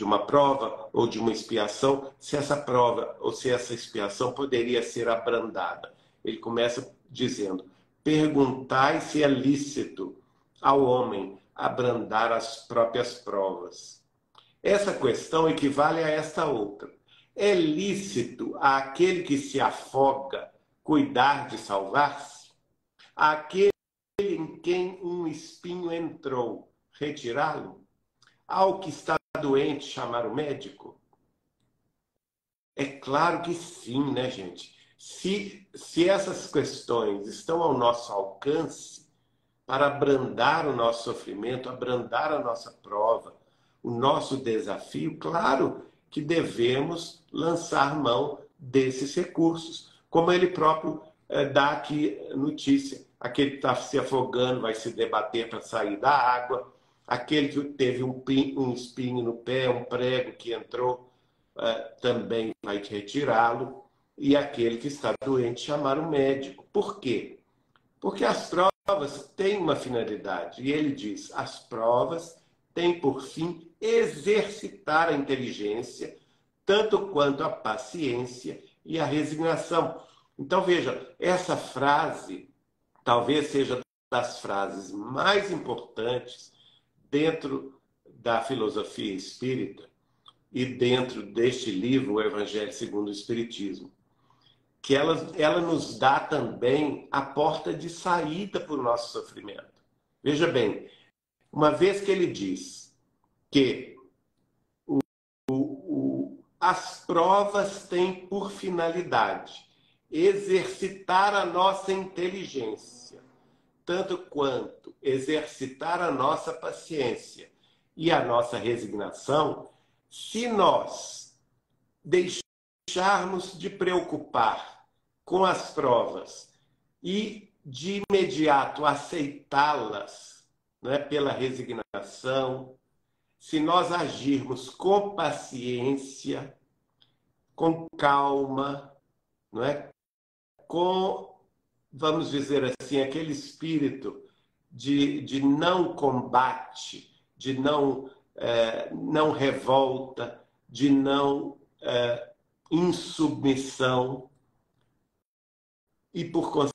uma prova ou de uma expiação, se essa prova ou se essa expiação poderia ser abrandada. Ele começa dizendo: perguntai se é lícito ao homem abrandar as próprias provas. Essa questão equivale a esta outra. É lícito àquele que se afoga cuidar de salvar-se? Àquele em quem um espinho entrou, retirá-lo? Ao que está doente, chamar o médico? É claro que sim, né, gente? Se essas questões estão ao nosso alcance para abrandar o nosso sofrimento, abrandar a nossa prova, o nosso desafio, claro que devemos lançar mão desses recursos, como ele próprio dá aqui notícia. Aquele que está se afogando vai se debater para sair da água, aquele que teve um espinho no pé, um prego que entrou, também vai retirá-lo, e aquele que está doente chamar o médico. Por quê? Porque as provas têm uma finalidade, e ele diz: as provas têm por fim exercitar a inteligência, tanto quanto a paciência e a resignação. Então, veja, essa frase talvez seja das frases mais importantes dentro da filosofia espírita e dentro deste livro, o Evangelho segundo o Espiritismo, que ela nos dá também a porta de saída para o nosso sofrimento. Veja bem, uma vez que ele diz que as provas têm por finalidade exercitar a nossa inteligência, tanto quanto exercitar a nossa paciência e a nossa resignação, se nós deixarmos de preocupar com as provas e de imediato aceitá-las, né, pela resignação, se nós agirmos com paciência, com calma, não é? Com, vamos dizer assim, aquele espírito de não combate, de não revolta, de não insubmissão, e por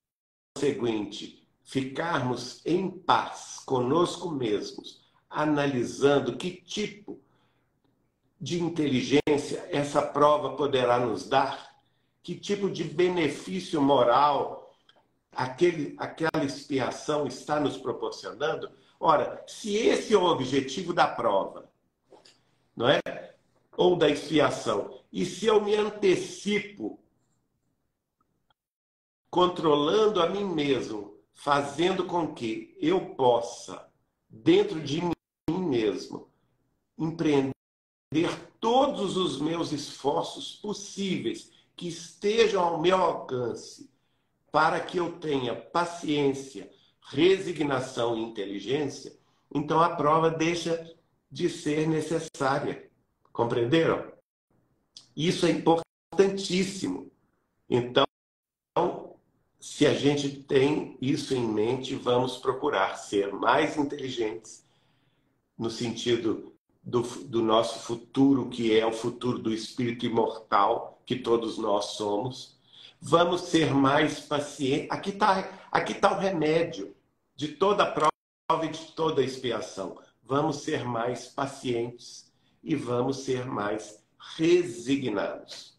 conseguinte ficarmos em paz conosco mesmos, analisando que tipo de inteligência essa prova poderá nos dar, que tipo de benefício moral aquela expiação está nos proporcionando. Ora, se esse é o objetivo da prova, não é? Ou da expiação, e se eu me antecipo controlando a mim mesmo, fazendo com que eu possa, dentro de mim mesmo, empreender todos os meus esforços possíveis que estejam ao meu alcance para que eu tenha paciência, resignação e inteligência, então a prova deixa de ser necessária. Compreenderam? Isso é importantíssimo. Então, se a gente tem isso em mente, vamos procurar ser mais inteligentes no sentido do nosso futuro, que é o futuro do espírito imortal, que todos nós somos. Vamos ser mais pacientes. Aqui tá o remédio de toda a prova e de toda a expiação. Vamos ser mais pacientes e vamos ser mais resignados.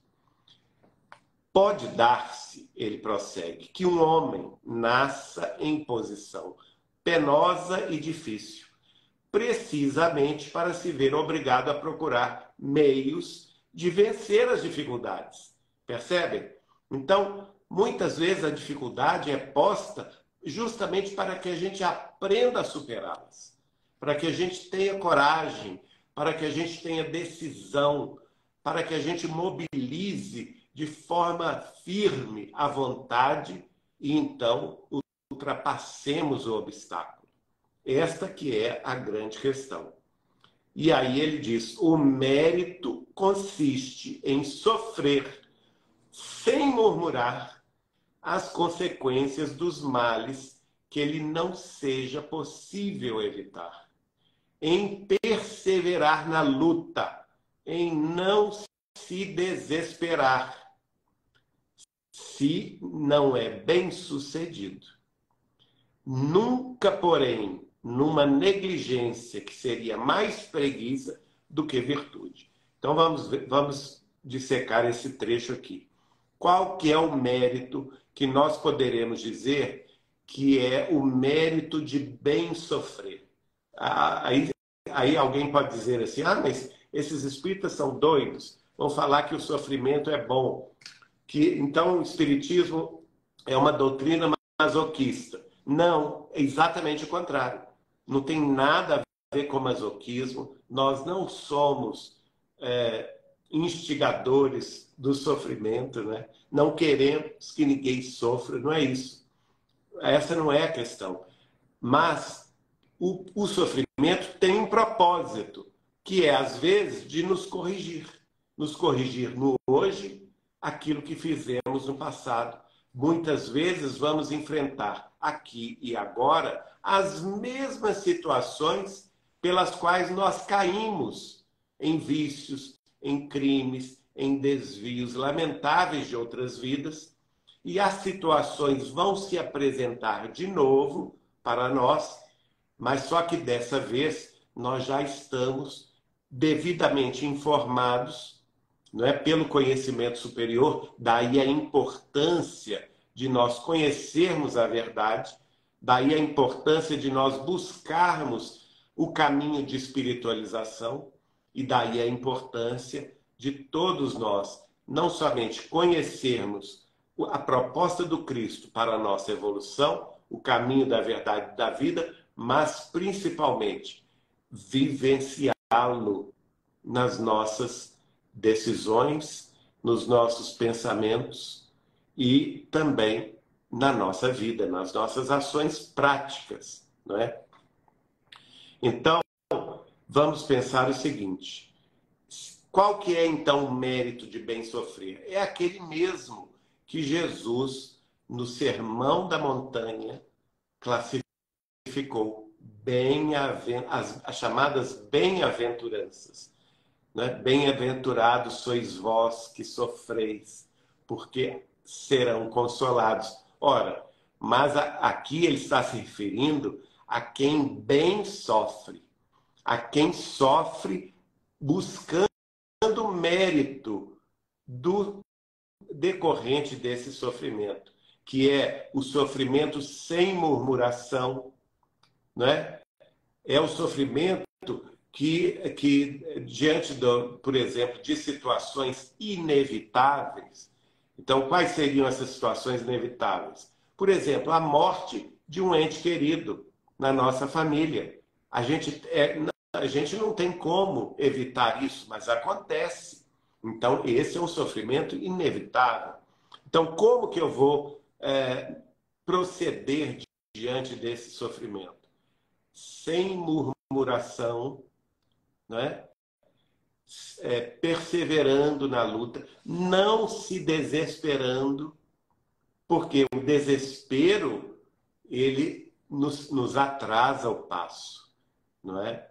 Pode dar-se, ele prossegue, que um homem nasça em posição penosa e difícil, precisamente para se ver obrigado a procurar meios de vencer as dificuldades. Percebem? Então, muitas vezes a dificuldade é posta justamente para que a gente aprenda a superá-las, para que a gente tenha coragem, para que a gente tenha decisão, para que a gente mobilize de forma firme a vontade e então ultrapassemos o obstáculo. Esta que é a grande questão. E aí ele diz, o mérito consiste em sofrer, sem murmurar, as consequências dos males que lhe não seja possível evitar, em perseverar na luta, em não se desesperar, se não é bem-sucedido. Nunca, porém, numa negligência que seria mais preguiça do que virtude. Então vamos dissecar esse trecho aqui. Qual que é o mérito que nós poderemos dizer que é o mérito de bem sofrer? Aí alguém pode dizer assim, mas esses espíritas são doidos, vão falar que o sofrimento é bom, que então o espiritismo é uma doutrina masoquista. Não, é exatamente o contrário. Não tem nada a ver com masoquismo. Nós não somos instigadores do sofrimento, né? Não queremos que ninguém sofra, não é isso. Essa não é a questão. Mas o sofrimento tem um propósito, que é, às vezes, de nos corrigir. Nos corrigir no hoje aquilo que fizemos no passado. Muitas vezes vamos enfrentar aqui e agora as mesmas situações pelas quais nós caímos em vícios, em crimes, em desvios lamentáveis de outras vidas, e as situações vão se apresentar de novo para nós, mas só que dessa vez nós já estamos devidamente informados, não é, pelo conhecimento superior, daí a importância de nós conhecermos a verdade, daí a importância de nós buscarmos o caminho de espiritualização, e daí a importância de todos nós não somente conhecermos a proposta do Cristo para a nossa evolução, o caminho da verdade da vida, mas principalmente vivenciá-lo nas nossas decisões, nos nossos pensamentos e também na nossa vida, nas nossas ações práticas, não é? Então, vamos pensar o seguinte: qual que é então o mérito de bem sofrer? É aquele mesmo que Jesus, no Sermão da Montanha, classificou as chamadas bem-aventuranças. Né? Bem-aventurados sois vós que sofreis, porque serão consolados. Ora, mas aqui ele está se referindo a quem bem sofre, a quem sofre buscando mérito do decorrente desse sofrimento, que é o sofrimento sem murmuração, né? É o sofrimento que diante, por exemplo, de situações inevitáveis, Então, quais seriam essas situações inevitáveis? Por exemplo, a morte de um ente querido na nossa família. A gente não tem como evitar isso, mas acontece. Então, esse é um sofrimento inevitável. Então, como que eu vou proceder diante desse sofrimento? Sem murmuração, né? Perseverando na luta, não se desesperando, porque o desespero ele nos atrasa o passo, não é?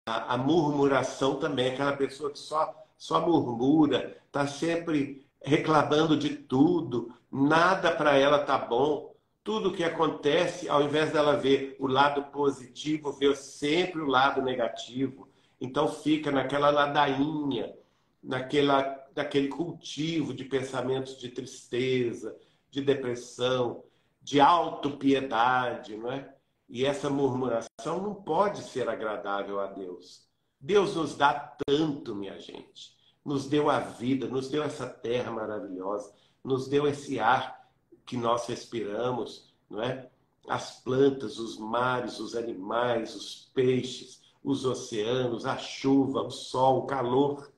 A murmuração também, aquela pessoa que só murmura, está sempre reclamando de tudo, nada para ela tá bom. Tudo que acontece, ao invés dela ver o lado positivo, vê sempre o lado negativo. Então fica naquela ladainha, naquele cultivo de pensamentos de tristeza, de depressão, de autopiedade, não é? E essa murmuração não pode ser agradável a Deus. Deus nos dá tanto, minha gente. Nos deu a vida, nos deu essa terra maravilhosa, nos deu esse ar que nós respiramos, não é? As plantas, os mares, os animais, os peixes, os oceanos, a chuva, o sol, o calor.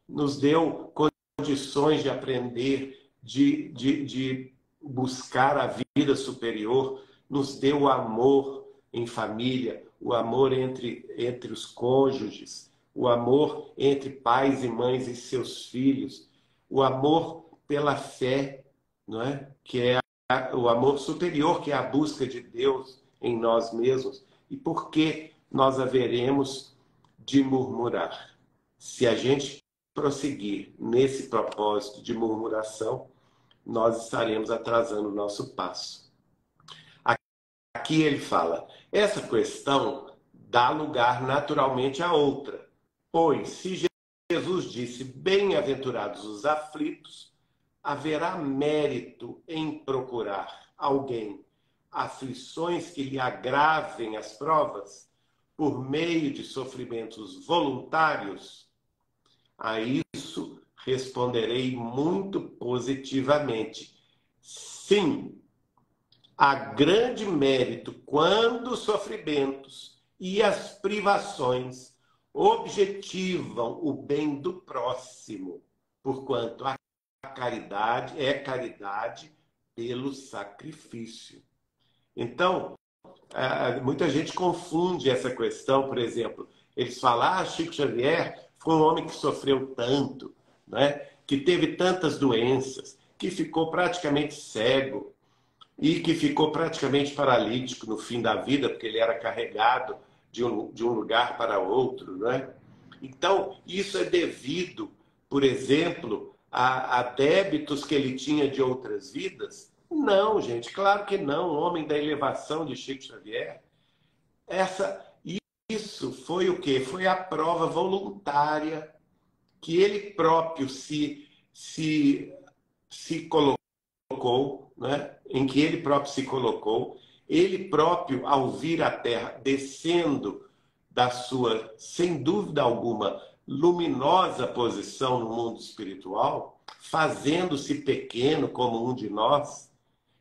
Nos deu condições de aprender, de buscar a vida superior, nos deu o amor em família, o amor entre os cônjuges, o amor entre pais e mães e seus filhos, o amor pela fé, não é? Que é o amor superior, que é a busca de Deus em nós mesmos. E por que nós haveremos de murmurar? Se a gente prosseguir nesse propósito de murmuração, nós estaremos atrasando o nosso passo. Aqui ele fala, essa questão dá lugar naturalmente a outra, pois se Jesus disse, bem-aventurados os aflitos, haverá mérito em procurar alguém aflições que lhe agravem as provas por meio de sofrimentos voluntários? A isso responderei muito positivamente. Sim, há grande mérito quando os sofrimentos e as privações objetivam o bem do próximo, porquanto a caridade é caridade pelo sacrifício. Então, muita gente confunde essa questão, por exemplo, eles falam, Chico Xavier foi um homem que sofreu tanto, né? Que teve tantas doenças, que ficou praticamente cego e que ficou praticamente paralítico no fim da vida, porque ele era carregado de um lugar para outro, né? Então, isso é devido, por exemplo, a débitos que ele tinha de outras vidas? Não, gente, claro que não. O homem da elevação de Chico Xavier, isso foi o quê? Foi a prova voluntária que ele próprio se colocou, né? Em que ele próprio se colocou, ele próprio, ao vir à Terra, descendo da sua, sem dúvida alguma, luminosa posição no mundo espiritual, fazendo-se pequeno como um de nós,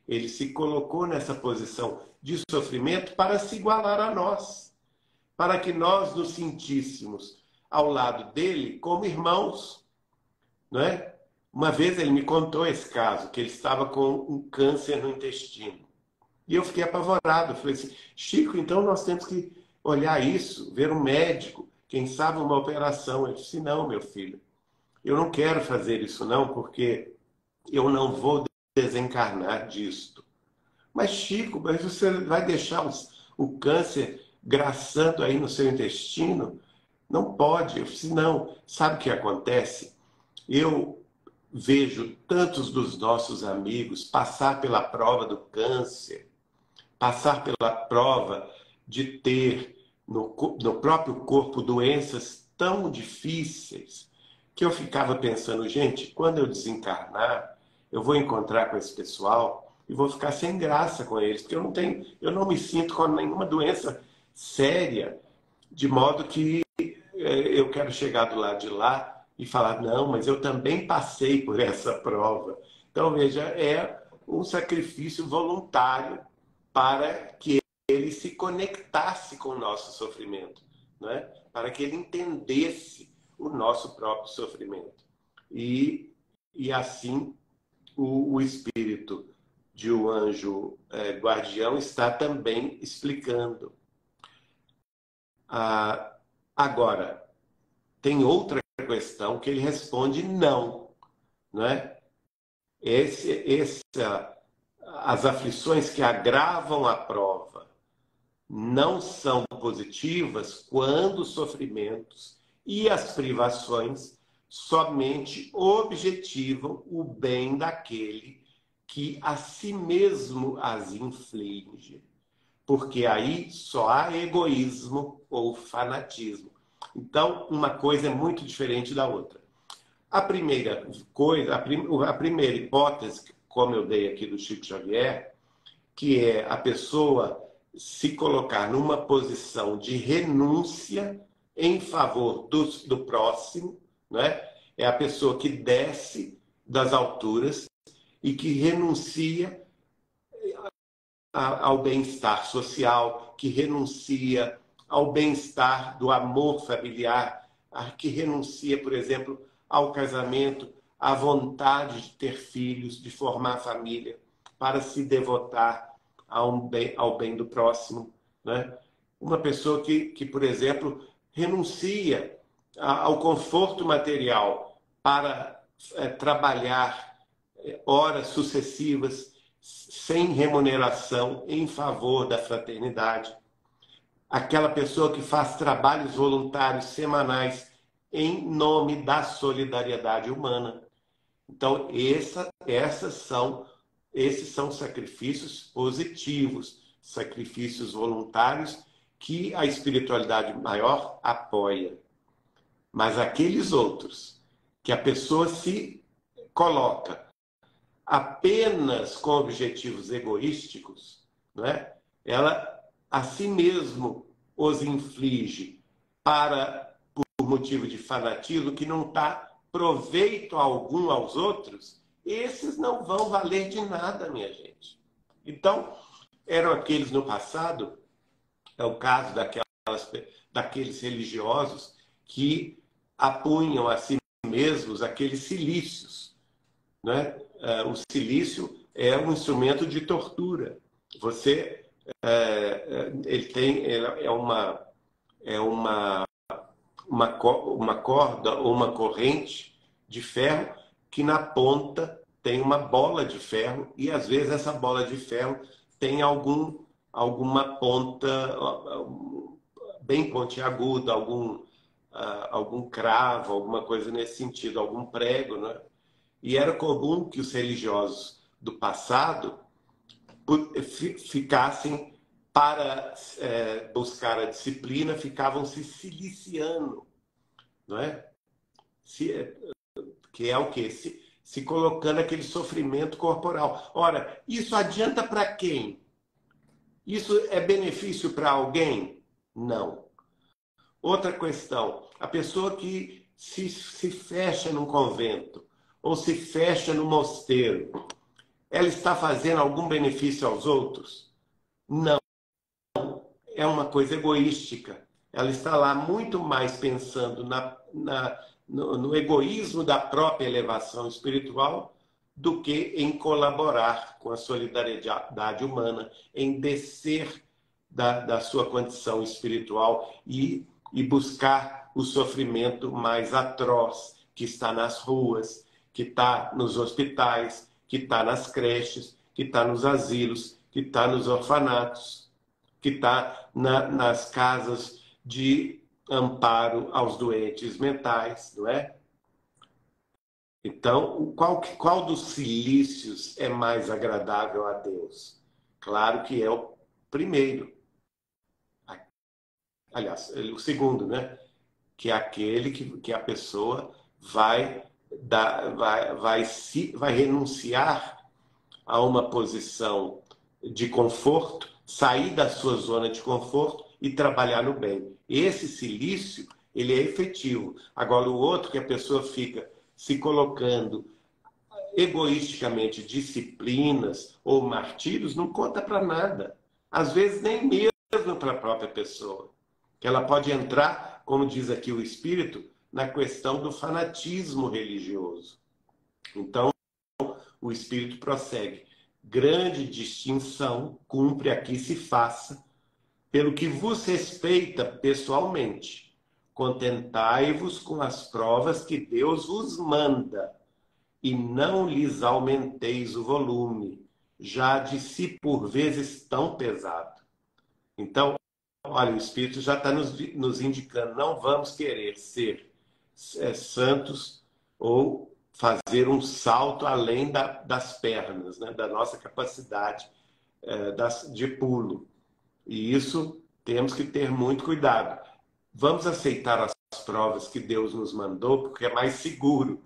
ele se colocou nessa posição de sofrimento para se igualar a nós, para que nós nos sentíssemos ao lado dele como irmãos, não é? Uma vez ele me contou esse caso, que ele estava com um câncer no intestino. E eu fiquei apavorado. Eu falei assim, Chico, então nós temos que olhar isso, ver um médico, quem sabe uma operação. Ele disse, não, meu filho, eu não quero fazer isso não, porque eu não vou desencarnar disto. Mas Chico, mas você vai deixar o câncer graçando aí no seu intestino? Não pode. Eu disse, não. Sabe o que acontece? Eu vejo tantos dos nossos amigos passar pela prova do câncer, passar pela prova de ter no próprio corpo doenças tão difíceis, que eu ficava pensando, gente, quando eu desencarnar, eu vou encontrar com esse pessoal e vou ficar sem graça com eles, porque eu não me sinto com nenhuma doença séria, de modo que eu quero chegar do lado de lá e falar, não, mas eu também passei por essa prova. Então, veja, é um sacrifício voluntário para que ele se conectasse com o nosso sofrimento, não é? Para que ele entendesse o nosso próprio sofrimento. E assim, o espírito de um anjo guardião está também explicando. Agora, tem outra questão que ele responde não, não é? As aflições que agravam a prova não são positivas quando os sofrimentos e as privações somente objetivam o bem daquele que a si mesmo as inflige. Porque aí só há egoísmo ou fanatismo. Então, uma coisa é muito diferente da outra. A primeira coisa, a primeira hipótese, como eu dei aqui do Chico Xavier, que é a pessoa se colocar numa posição de renúncia em favor do próximo, né? É a pessoa que desce das alturas e que renuncia ao bem-estar social, que renuncia ao bem-estar do amor familiar, que renuncia, por exemplo, ao casamento, à vontade de ter filhos, de formar família, para se devotar ao bem do próximo, né? Uma pessoa que, por exemplo, renuncia ao conforto material para trabalhar horas sucessivas sem remuneração em favor da fraternidade. Aquela pessoa que faz trabalhos voluntários semanais em nome da solidariedade humana. Então, esses são sacrifícios positivos, sacrifícios voluntários que a espiritualidade maior apoia. Mas aqueles outros, que a pessoa se coloca apenas com objetivos egoísticos, não é? Ela a si mesmo os inflige por motivo de fanatismo, que não dá proveito algum aos outros, esses não vão valer de nada, minha gente. Então, eram aqueles no passado, é o caso daqueles religiosos que apunham a si mesmos aqueles cilícios, né? O cilício é um instrumento de tortura. Uma corda ou uma corrente de ferro que na ponta tem uma bola de ferro e às vezes essa bola de ferro tem alguma ponta bem pontiaguda, algum cravo, alguma coisa nesse sentido, algum prego, né? E era comum que os religiosos do passado ficassem, para buscar a disciplina, ficavam se ciliciando, não é? Que é o quê? Se colocando aquele sofrimento corporal. Ora, isso adianta para quem? Isso é benefício para alguém? Não. Outra questão, a pessoa que se fecha num convento ou se fecha no mosteiro, ela está fazendo algum benefício aos outros? Não. É uma coisa egoística. Ela está lá muito mais pensando no egoísmo da própria elevação espiritual do que em colaborar com a solidariedade humana, em descer da sua condição espiritual e buscar o sofrimento mais atroz que está nas ruas, que está nos hospitais, que está nas creches, que está nos asilos, que está nos orfanatos, que está nas casas de amparo aos doentes mentais, não é? Então, qual dos cilícios é mais agradável a Deus? Claro que é o primeiro. Aliás, o segundo, né? Que é aquele que a pessoa vai renunciar a uma posição de conforto, sair da sua zona de conforto e trabalhar no bem. Esse cilício, ele é efetivo. Agora, o outro que a pessoa fica se colocando egoisticamente disciplinas ou martírios não conta para nada. Às vezes nem mesmo para a própria pessoa. Que ela pode entrar, como diz aqui o Espírito, na questão do fanatismo religioso. Então, o Espírito prossegue. Grande distinção cumpre aqui se faça, pelo que vos respeita pessoalmente. Contentai-vos com as provas que Deus vos manda, e não lhes aumenteis o volume, já de si por vezes tão pesado. Então, olha, o Espírito já está nos indicando, não vamos querer ser santos ou fazer um salto além das pernas, né? Da nossa capacidade de pulo. E isso temos que ter muito cuidado. Vamos aceitar as provas que Deus nos mandou, porque é mais seguro,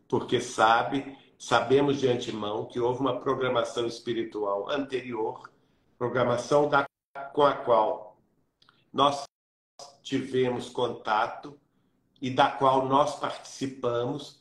porque sabemos de antemão que houve uma programação espiritual anterior, programação com a qual nós tivemos contato e da qual nós participamos,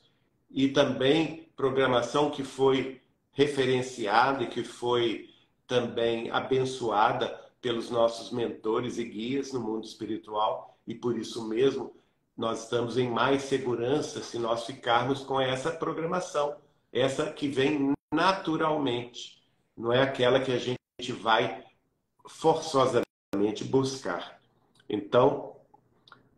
e também programação que foi referenciada e que foi também abençoada pelos nossos mentores e guias no mundo espiritual, e por isso mesmo nós estamos em mais segurança se nós ficarmos com essa programação, essa que vem naturalmente, não é aquela que a gente vai forçosamente buscar. Então,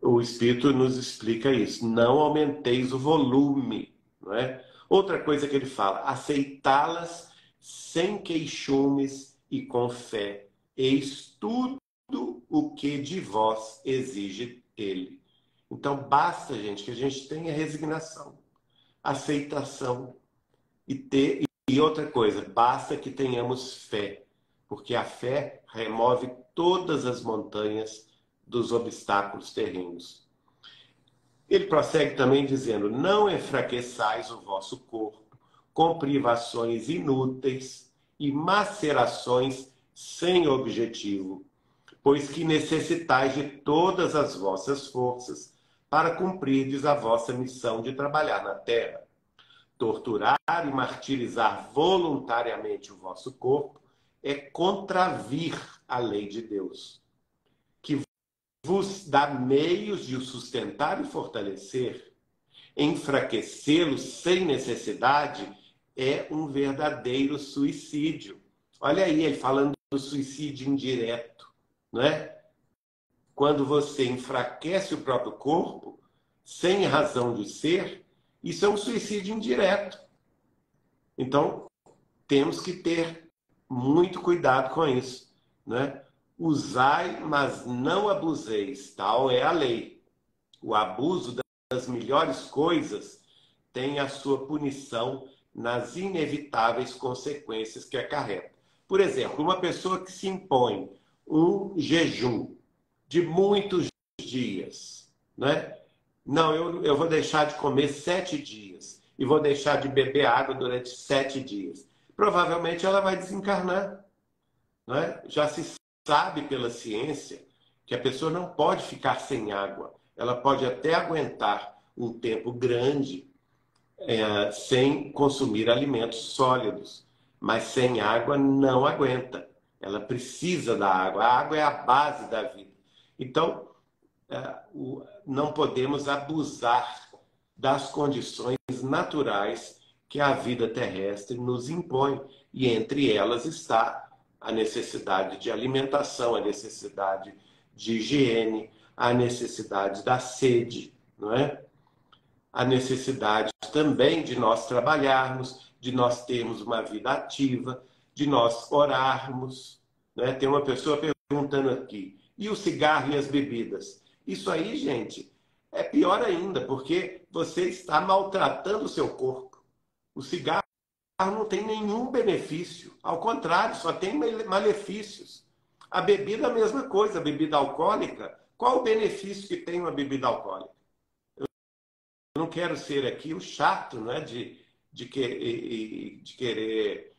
o Espírito nos explica isso. Não aumenteis o volume, não é? Outra coisa que ele fala, aceitá-las sem queixumes e com fé. Eis tudo o que de vós exige ele. Então, basta, gente, que a gente tenha resignação, aceitação e outra coisa, basta que tenhamos fé, porque a fé remove todas as montanhas dos obstáculos terrenos. Ele prossegue também dizendo, não enfraqueçais o vosso corpo com privações inúteis e macerações sem objetivo, pois que necessitais de todas as vossas forças para cumprirdes a vossa missão de trabalhar na terra. Torturar e martirizar voluntariamente o vosso corpo é contravir a lei de Deus, que vos dá meios de o sustentar e fortalecer. Enfraquecê-lo sem necessidade é um verdadeiro suicídio. Olha aí, ele falando do suicídio indireto, não é? Quando você enfraquece o próprio corpo, sem razão de ser, isso é um suicídio indireto. Então, temos que ter muito cuidado com isso, né? Usai, mas não abuseis, tal é a lei. O abuso das melhores coisas tem a sua punição nas inevitáveis consequências que acarreta. Por exemplo, uma pessoa que se impõe um jejum de muitos dias, né? Não, eu vou deixar de comer 7 dias e vou deixar de beber água durante 7 dias. Provavelmente ela vai desencarnar, né? Já se sabe pela ciência que a pessoa não pode ficar sem água. Ela pode até aguentar um tempo grande sem consumir alimentos sólidos, mas sem água não aguenta. Ela precisa da água. A água é a base da vida. Então, não podemos abusar das condições naturais que a vida terrestre nos impõe. E entre elas está a necessidade de alimentação, a necessidade de higiene, a necessidade da sede, não é? A necessidade também de nós trabalharmos, de nós termos uma vida ativa, de nós orarmos, né? Tem uma pessoa perguntando aqui, e o cigarro e as bebidas? Isso aí, gente, é pior ainda, porque você está maltratando o seu corpo. O cigarro não tem nenhum benefício, ao contrário, só tem malefícios. A bebida é a mesma coisa, a bebida alcoólica. Qual o benefício que tem uma bebida alcoólica? Eu não quero ser aqui o chato, né, de querer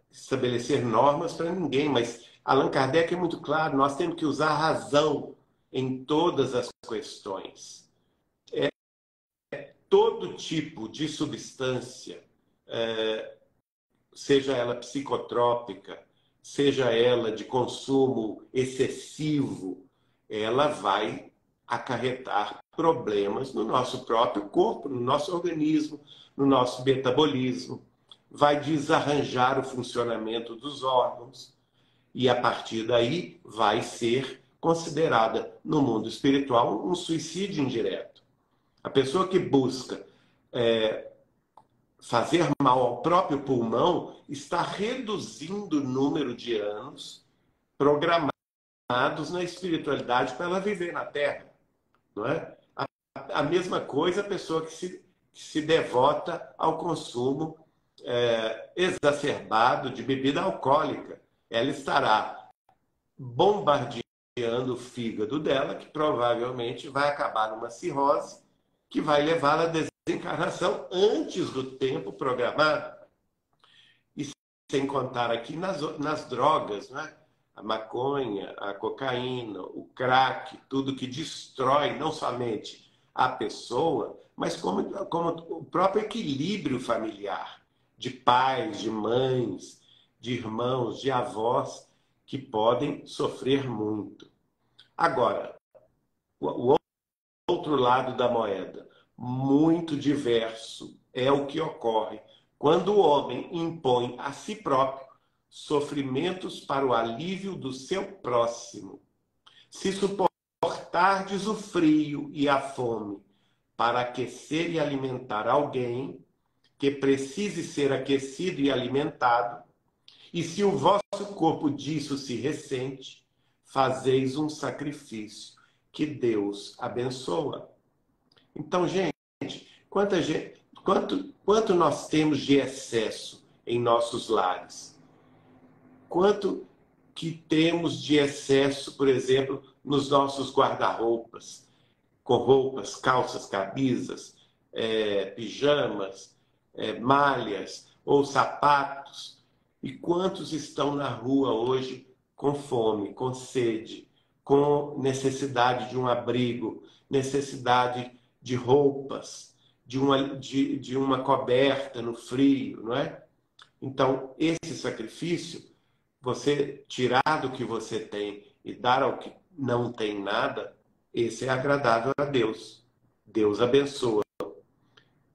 estabelecer normas para ninguém, mas Allan Kardec é muito claro, nós temos que usar a razão em todas as questões. Todo tipo de substância seja ela psicotrópica, seja ela de consumo excessivo, ela vai acarretar problemas no nosso próprio corpo, no nosso organismo, no nosso metabolismo, vai desarranjar o funcionamento dos órgãos e, a partir daí, vai ser considerada, no mundo espiritual, um suicídio indireto. A pessoa que busca fazer mal ao próprio pulmão está reduzindo o número de anos programados na espiritualidade para ela viver na Terra, não é? A mesma coisa a pessoa que se devota ao consumo exacerbado de bebida alcoólica. Ela estará bombardeando o fígado dela, que provavelmente vai acabar numa cirrose, que vai levá-la a desencarnação antes do tempo programado. E sem contar aqui nas drogas, né? A maconha, a cocaína, o crack, tudo que destrói não somente a pessoa, mas como o próprio equilíbrio familiar, de pais, de mães, de irmãos, de avós, que podem sofrer muito. Agora, o outro lado da moeda, muito diverso, é o que ocorre quando o homem impõe a si próprio sofrimentos para o alívio do seu próximo. Se suportardes o frio e a fome para aquecer e alimentar alguém que precise ser aquecido e alimentado, e se o vosso corpo disso se ressente, fazeis um sacrifício que Deus abençoa. Então, gente, quanto nós temos de excesso em nossos lares? Quanto que temos de excesso, por exemplo, nos nossos guarda-roupas, com roupas, calças, camisas, pijamas, malhas ou sapatos? E quantos estão na rua hoje com fome, com sede, com necessidade de um abrigo, necessidade de roupas, de uma coberta no frio, não é? Então, esse sacrifício, você tirar do que você tem e dar ao que não tem nada, esse é agradável a Deus. Deus abençoa.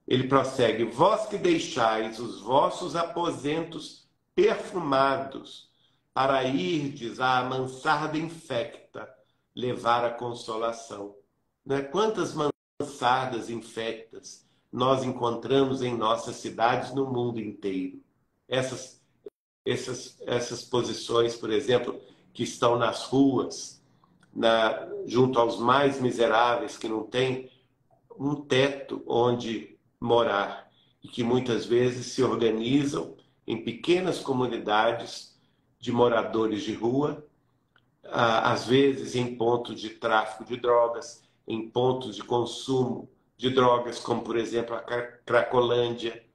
Ele prossegue: vós que deixais os vossos aposentos perfumados para irdes à mansarda infecta levar a consolação. Né? Quantas mansardas infectas nós encontramos em nossas cidades no mundo inteiro? Essas posições, por exemplo, que estão nas ruas, junto aos mais miseráveis, que não têm um teto onde morar e que muitas vezes se organizam em pequenas comunidades de moradores de rua, às vezes em pontos de tráfico de drogas, em pontos de consumo de drogas, como por exemplo a Cracolândia.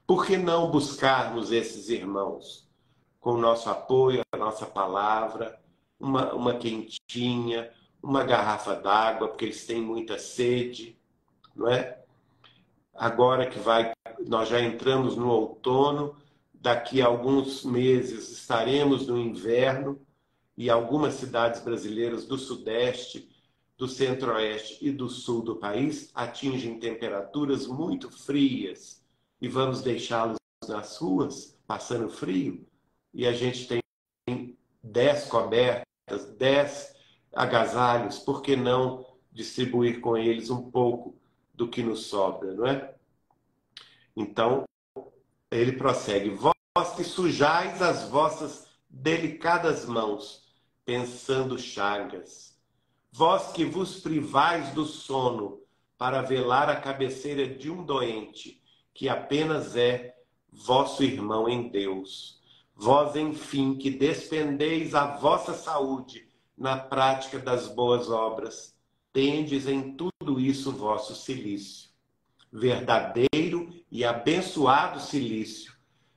Por que não buscarmos esses irmãos com o nosso apoio, a nossa palavra, uma quentinha, uma garrafa d'água, porque eles têm muita sede, não é? Agora que nós já entramos no outono, daqui a alguns meses estaremos no inverno e algumas cidades brasileiras do Sudeste, do Centro-Oeste e do Sul do país atingem temperaturas muito frias e vamos deixá-los nas ruas passando frio e a gente tem 10 cobertas, 10 agasalhos, por que não distribuir com eles um pouco do que nos sobra, não é? Então, ele prossegue: vós que sujais as vossas delicadas mãos, pensando chagas, vós que vos privais do sono para velar a cabeceira de um doente, que apenas é vosso irmão em Deus, vós, enfim, que despendeis a vossa saúde na prática das boas obras, tendes em tudo isso vosso cilício, verdadeiro e abençoado cilício,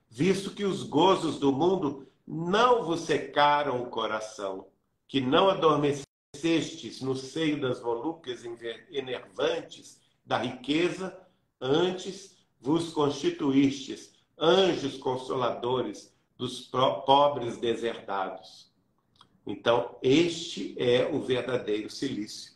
visto que os gozos do mundo não vos secaram o coração, que não adormecestes no seio das volúpias enervantes da riqueza, antes vos constituístes anjos consoladores dos pobres deserdados. Então, este é o verdadeiro cilício.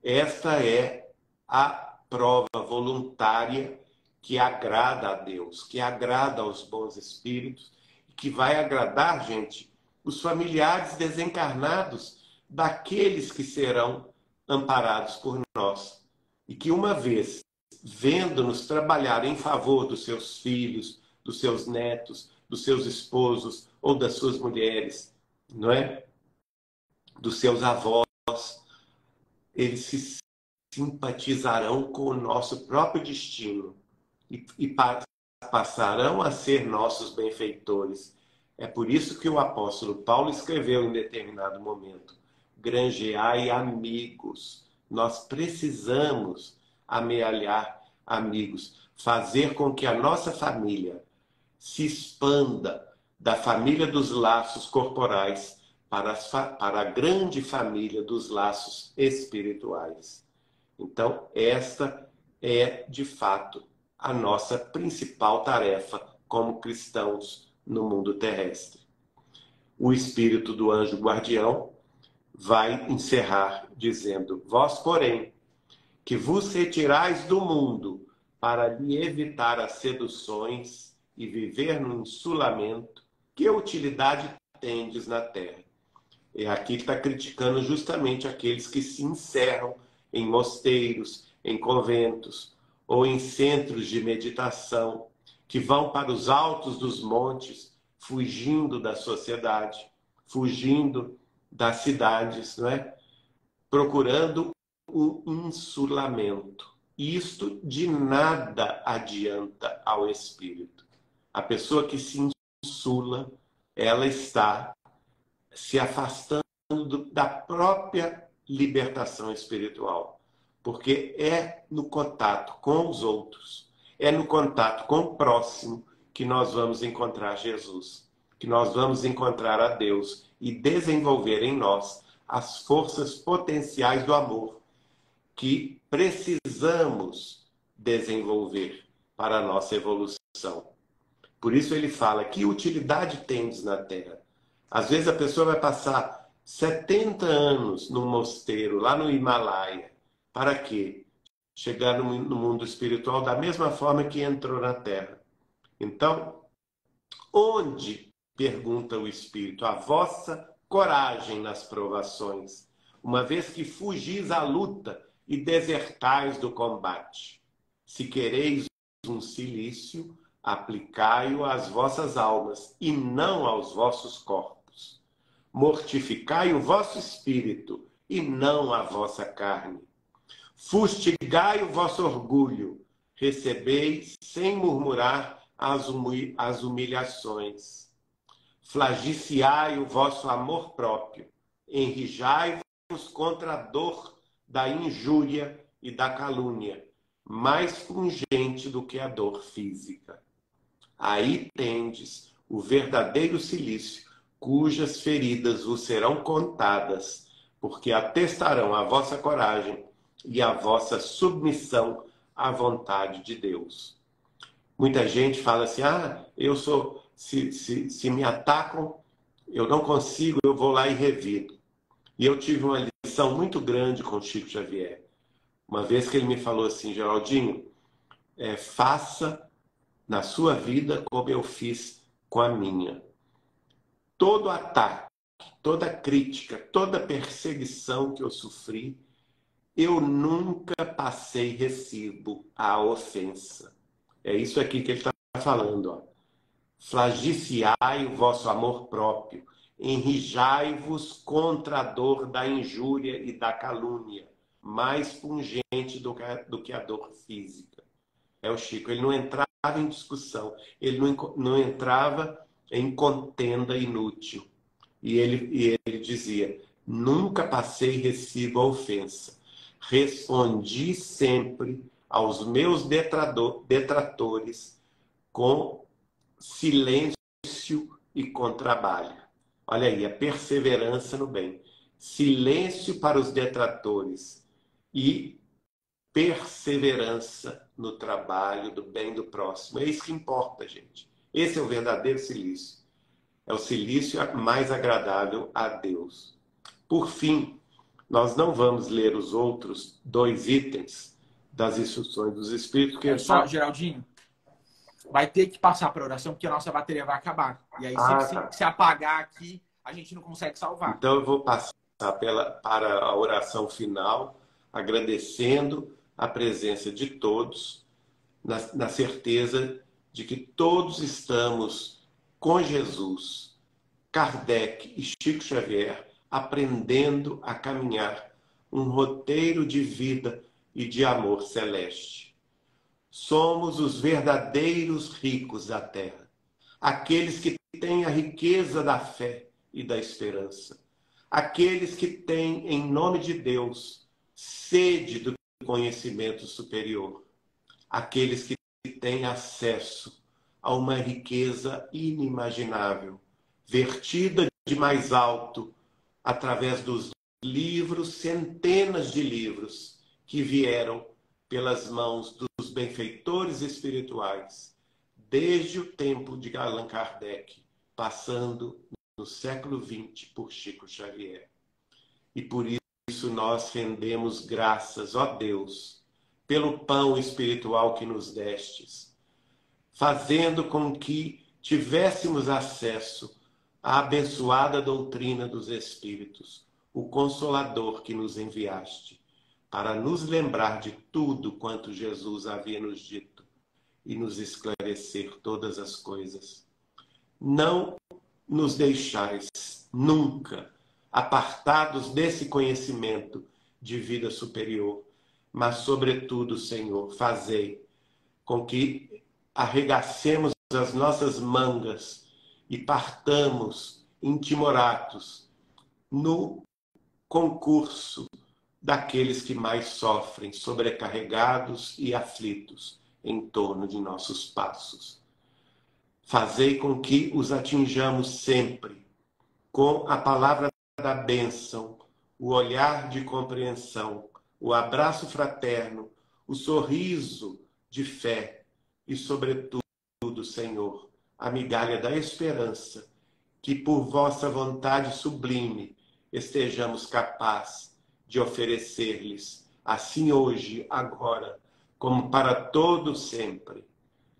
Esta é a prova voluntária que agrada a Deus, que agrada aos bons espíritos, que vai agradar, gente, os familiares desencarnados daqueles que serão amparados por nós. E que uma vez vendo-nos trabalhar em favor dos seus filhos, dos seus netos, dos seus esposos ou das suas mulheres, não é? Dos seus avós, eles se simpatizarão com o nosso próprio destino e passarão a ser nossos benfeitores. É por isso que o apóstolo Paulo escreveu em determinado momento: granjeai amigos. Nós precisamos amealhar amigos, fazer com que a nossa família se expanda da família dos laços corporais para a grande família dos laços espirituais. Então, esta é, de fato, a nossa principal tarefa como cristãos no mundo terrestre. O espírito do anjo guardião vai encerrar dizendo: vós, porém, que vos retirais do mundo para lhe evitar as seduções e viver no insulamento, que utilidade tendes na terra? E aqui está criticando justamente aqueles que se encerram em mosteiros, em conventos ou em centros de meditação, que vão para os altos dos montes, fugindo da sociedade, fugindo das cidades, não é? Procurando um insulamento. Isto de nada adianta ao espírito. A pessoa que se insula, ela está se afastando da própria libertação espiritual. Porque é no contato com os outros, é no contato com o próximo que nós vamos encontrar Jesus, que nós vamos encontrar a Deus e desenvolver em nós as forças potenciais do amor que precisamos desenvolver para a nossa evolução. Por isso ele fala: que utilidade tens na Terra? Às vezes a pessoa vai passar 70 anos num mosteiro, lá no Himalaia. Para quê? Chegar no mundo espiritual da mesma forma que entrou na Terra. Então, onde, pergunta o Espírito, a vossa coragem nas provações, uma vez que fugis à luta e desertais do combate? Se quereis um cilício, aplicai-o às vossas almas e não aos vossos corpos. Mortificai o vosso espírito e não a vossa carne. Fustigai o vosso orgulho, recebeis sem murmurar as humilhações. Flagiciai o vosso amor próprio, enrijai-vos contra a dor da injúria e da calúnia, mais pungente do que a dor física. Aí tendes o verdadeiro cilício, cujas feridas vos serão contadas, porque atestarão a vossa coragem e a vossa submissão à vontade de Deus. Muita gente fala assim: eu sou, se me atacam, eu não consigo, eu vou lá e revido. E eu tive uma lição muito grande com Chico Xavier. Uma vez que ele me falou assim: Geraldinho, faça na sua vida como eu fiz com a minha. Todo ataque, toda crítica, toda perseguição que eu sofri, eu nunca passei recibo à ofensa. É isso aqui que ele está falando. Ó. Flagiciai o vosso amor próprio, enrijai-vos contra a dor da injúria e da calúnia, mais pungente do que a dor física. É o Chico, ele não entrava em discussão, ele não entrava em contenda inútil. E ele dizia: nunca passei recibo à ofensa. Respondi sempre aos meus detratores com silêncio e com trabalho. Olha aí, a perseverança no bem. Silêncio para os detratores e perseverança no trabalho do bem do próximo. É isso que importa, gente. Esse é o verdadeiro silício. É o silício mais agradável a Deus. Por fim, nós não vamos ler os outros 2 itens das instruções dos Espíritos. Que Só, Geraldinho, vai ter que passar para oração, porque a nossa bateria vai acabar. E aí, se apagar aqui, a gente não consegue salvar. Então, eu vou passar para a oração final, agradecendo a presença de todos, na certeza de que todos estamos com Jesus, Kardec e Chico Xavier, aprendendo a caminhar um roteiro de vida e de amor celeste. Somos os verdadeiros ricos da terra, aqueles que têm a riqueza da fé e da esperança, aqueles que têm, em nome de Deus, sede do conhecimento superior, aqueles que têm acesso a uma riqueza inimaginável, vertida de mais alto através dos livros, centenas de livros que vieram pelas mãos dos benfeitores espirituais, desde o tempo de Allan Kardec, passando no século XX por Chico Xavier. E por isso nós rendemos graças, ó Deus, pelo pão espiritual que nos destes, fazendo com que tivéssemos acesso à abençoada doutrina dos Espíritos, o Consolador que nos enviaste, para nos lembrar de tudo quanto Jesus havia nos dito e nos esclarecer todas as coisas. Não nos deixais nunca apartados desse conhecimento de vida superior, mas, sobretudo, Senhor, fazei com que arregacemos as nossas mangas e partamos intimoratos no concurso daqueles que mais sofrem, sobrecarregados e aflitos em torno de nossos passos. Fazei com que os atinjamos sempre com a palavra da bênção, o olhar de compreensão, o abraço fraterno, o sorriso de fé e, sobretudo, Senhor, a migalha da esperança, que por vossa vontade sublime estejamos capazes de oferecer-lhes, assim hoje, agora, como para todo sempre.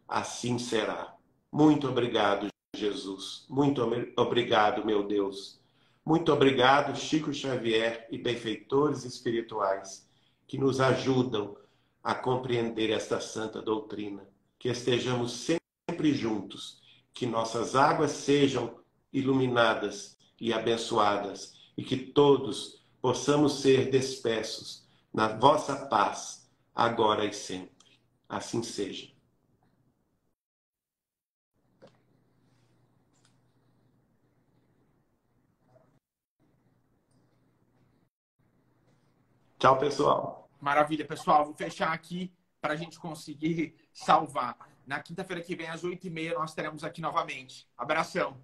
Assim será. Muito obrigado, Jesus. Muito obrigado, meu Deus. Muito obrigado, Chico Xavier e benfeitores espirituais que nos ajudam a compreender esta santa doutrina. Que estejamos sempre juntos, que nossas águas sejam iluminadas e abençoadas e que todos possamos ser despeços na vossa paz, agora e sempre. Assim seja. Tchau, pessoal. Maravilha, pessoal. Vou fechar aqui para a gente conseguir salvar. Na quinta-feira que vem, às 8h30, nós estaremos aqui novamente. Abração.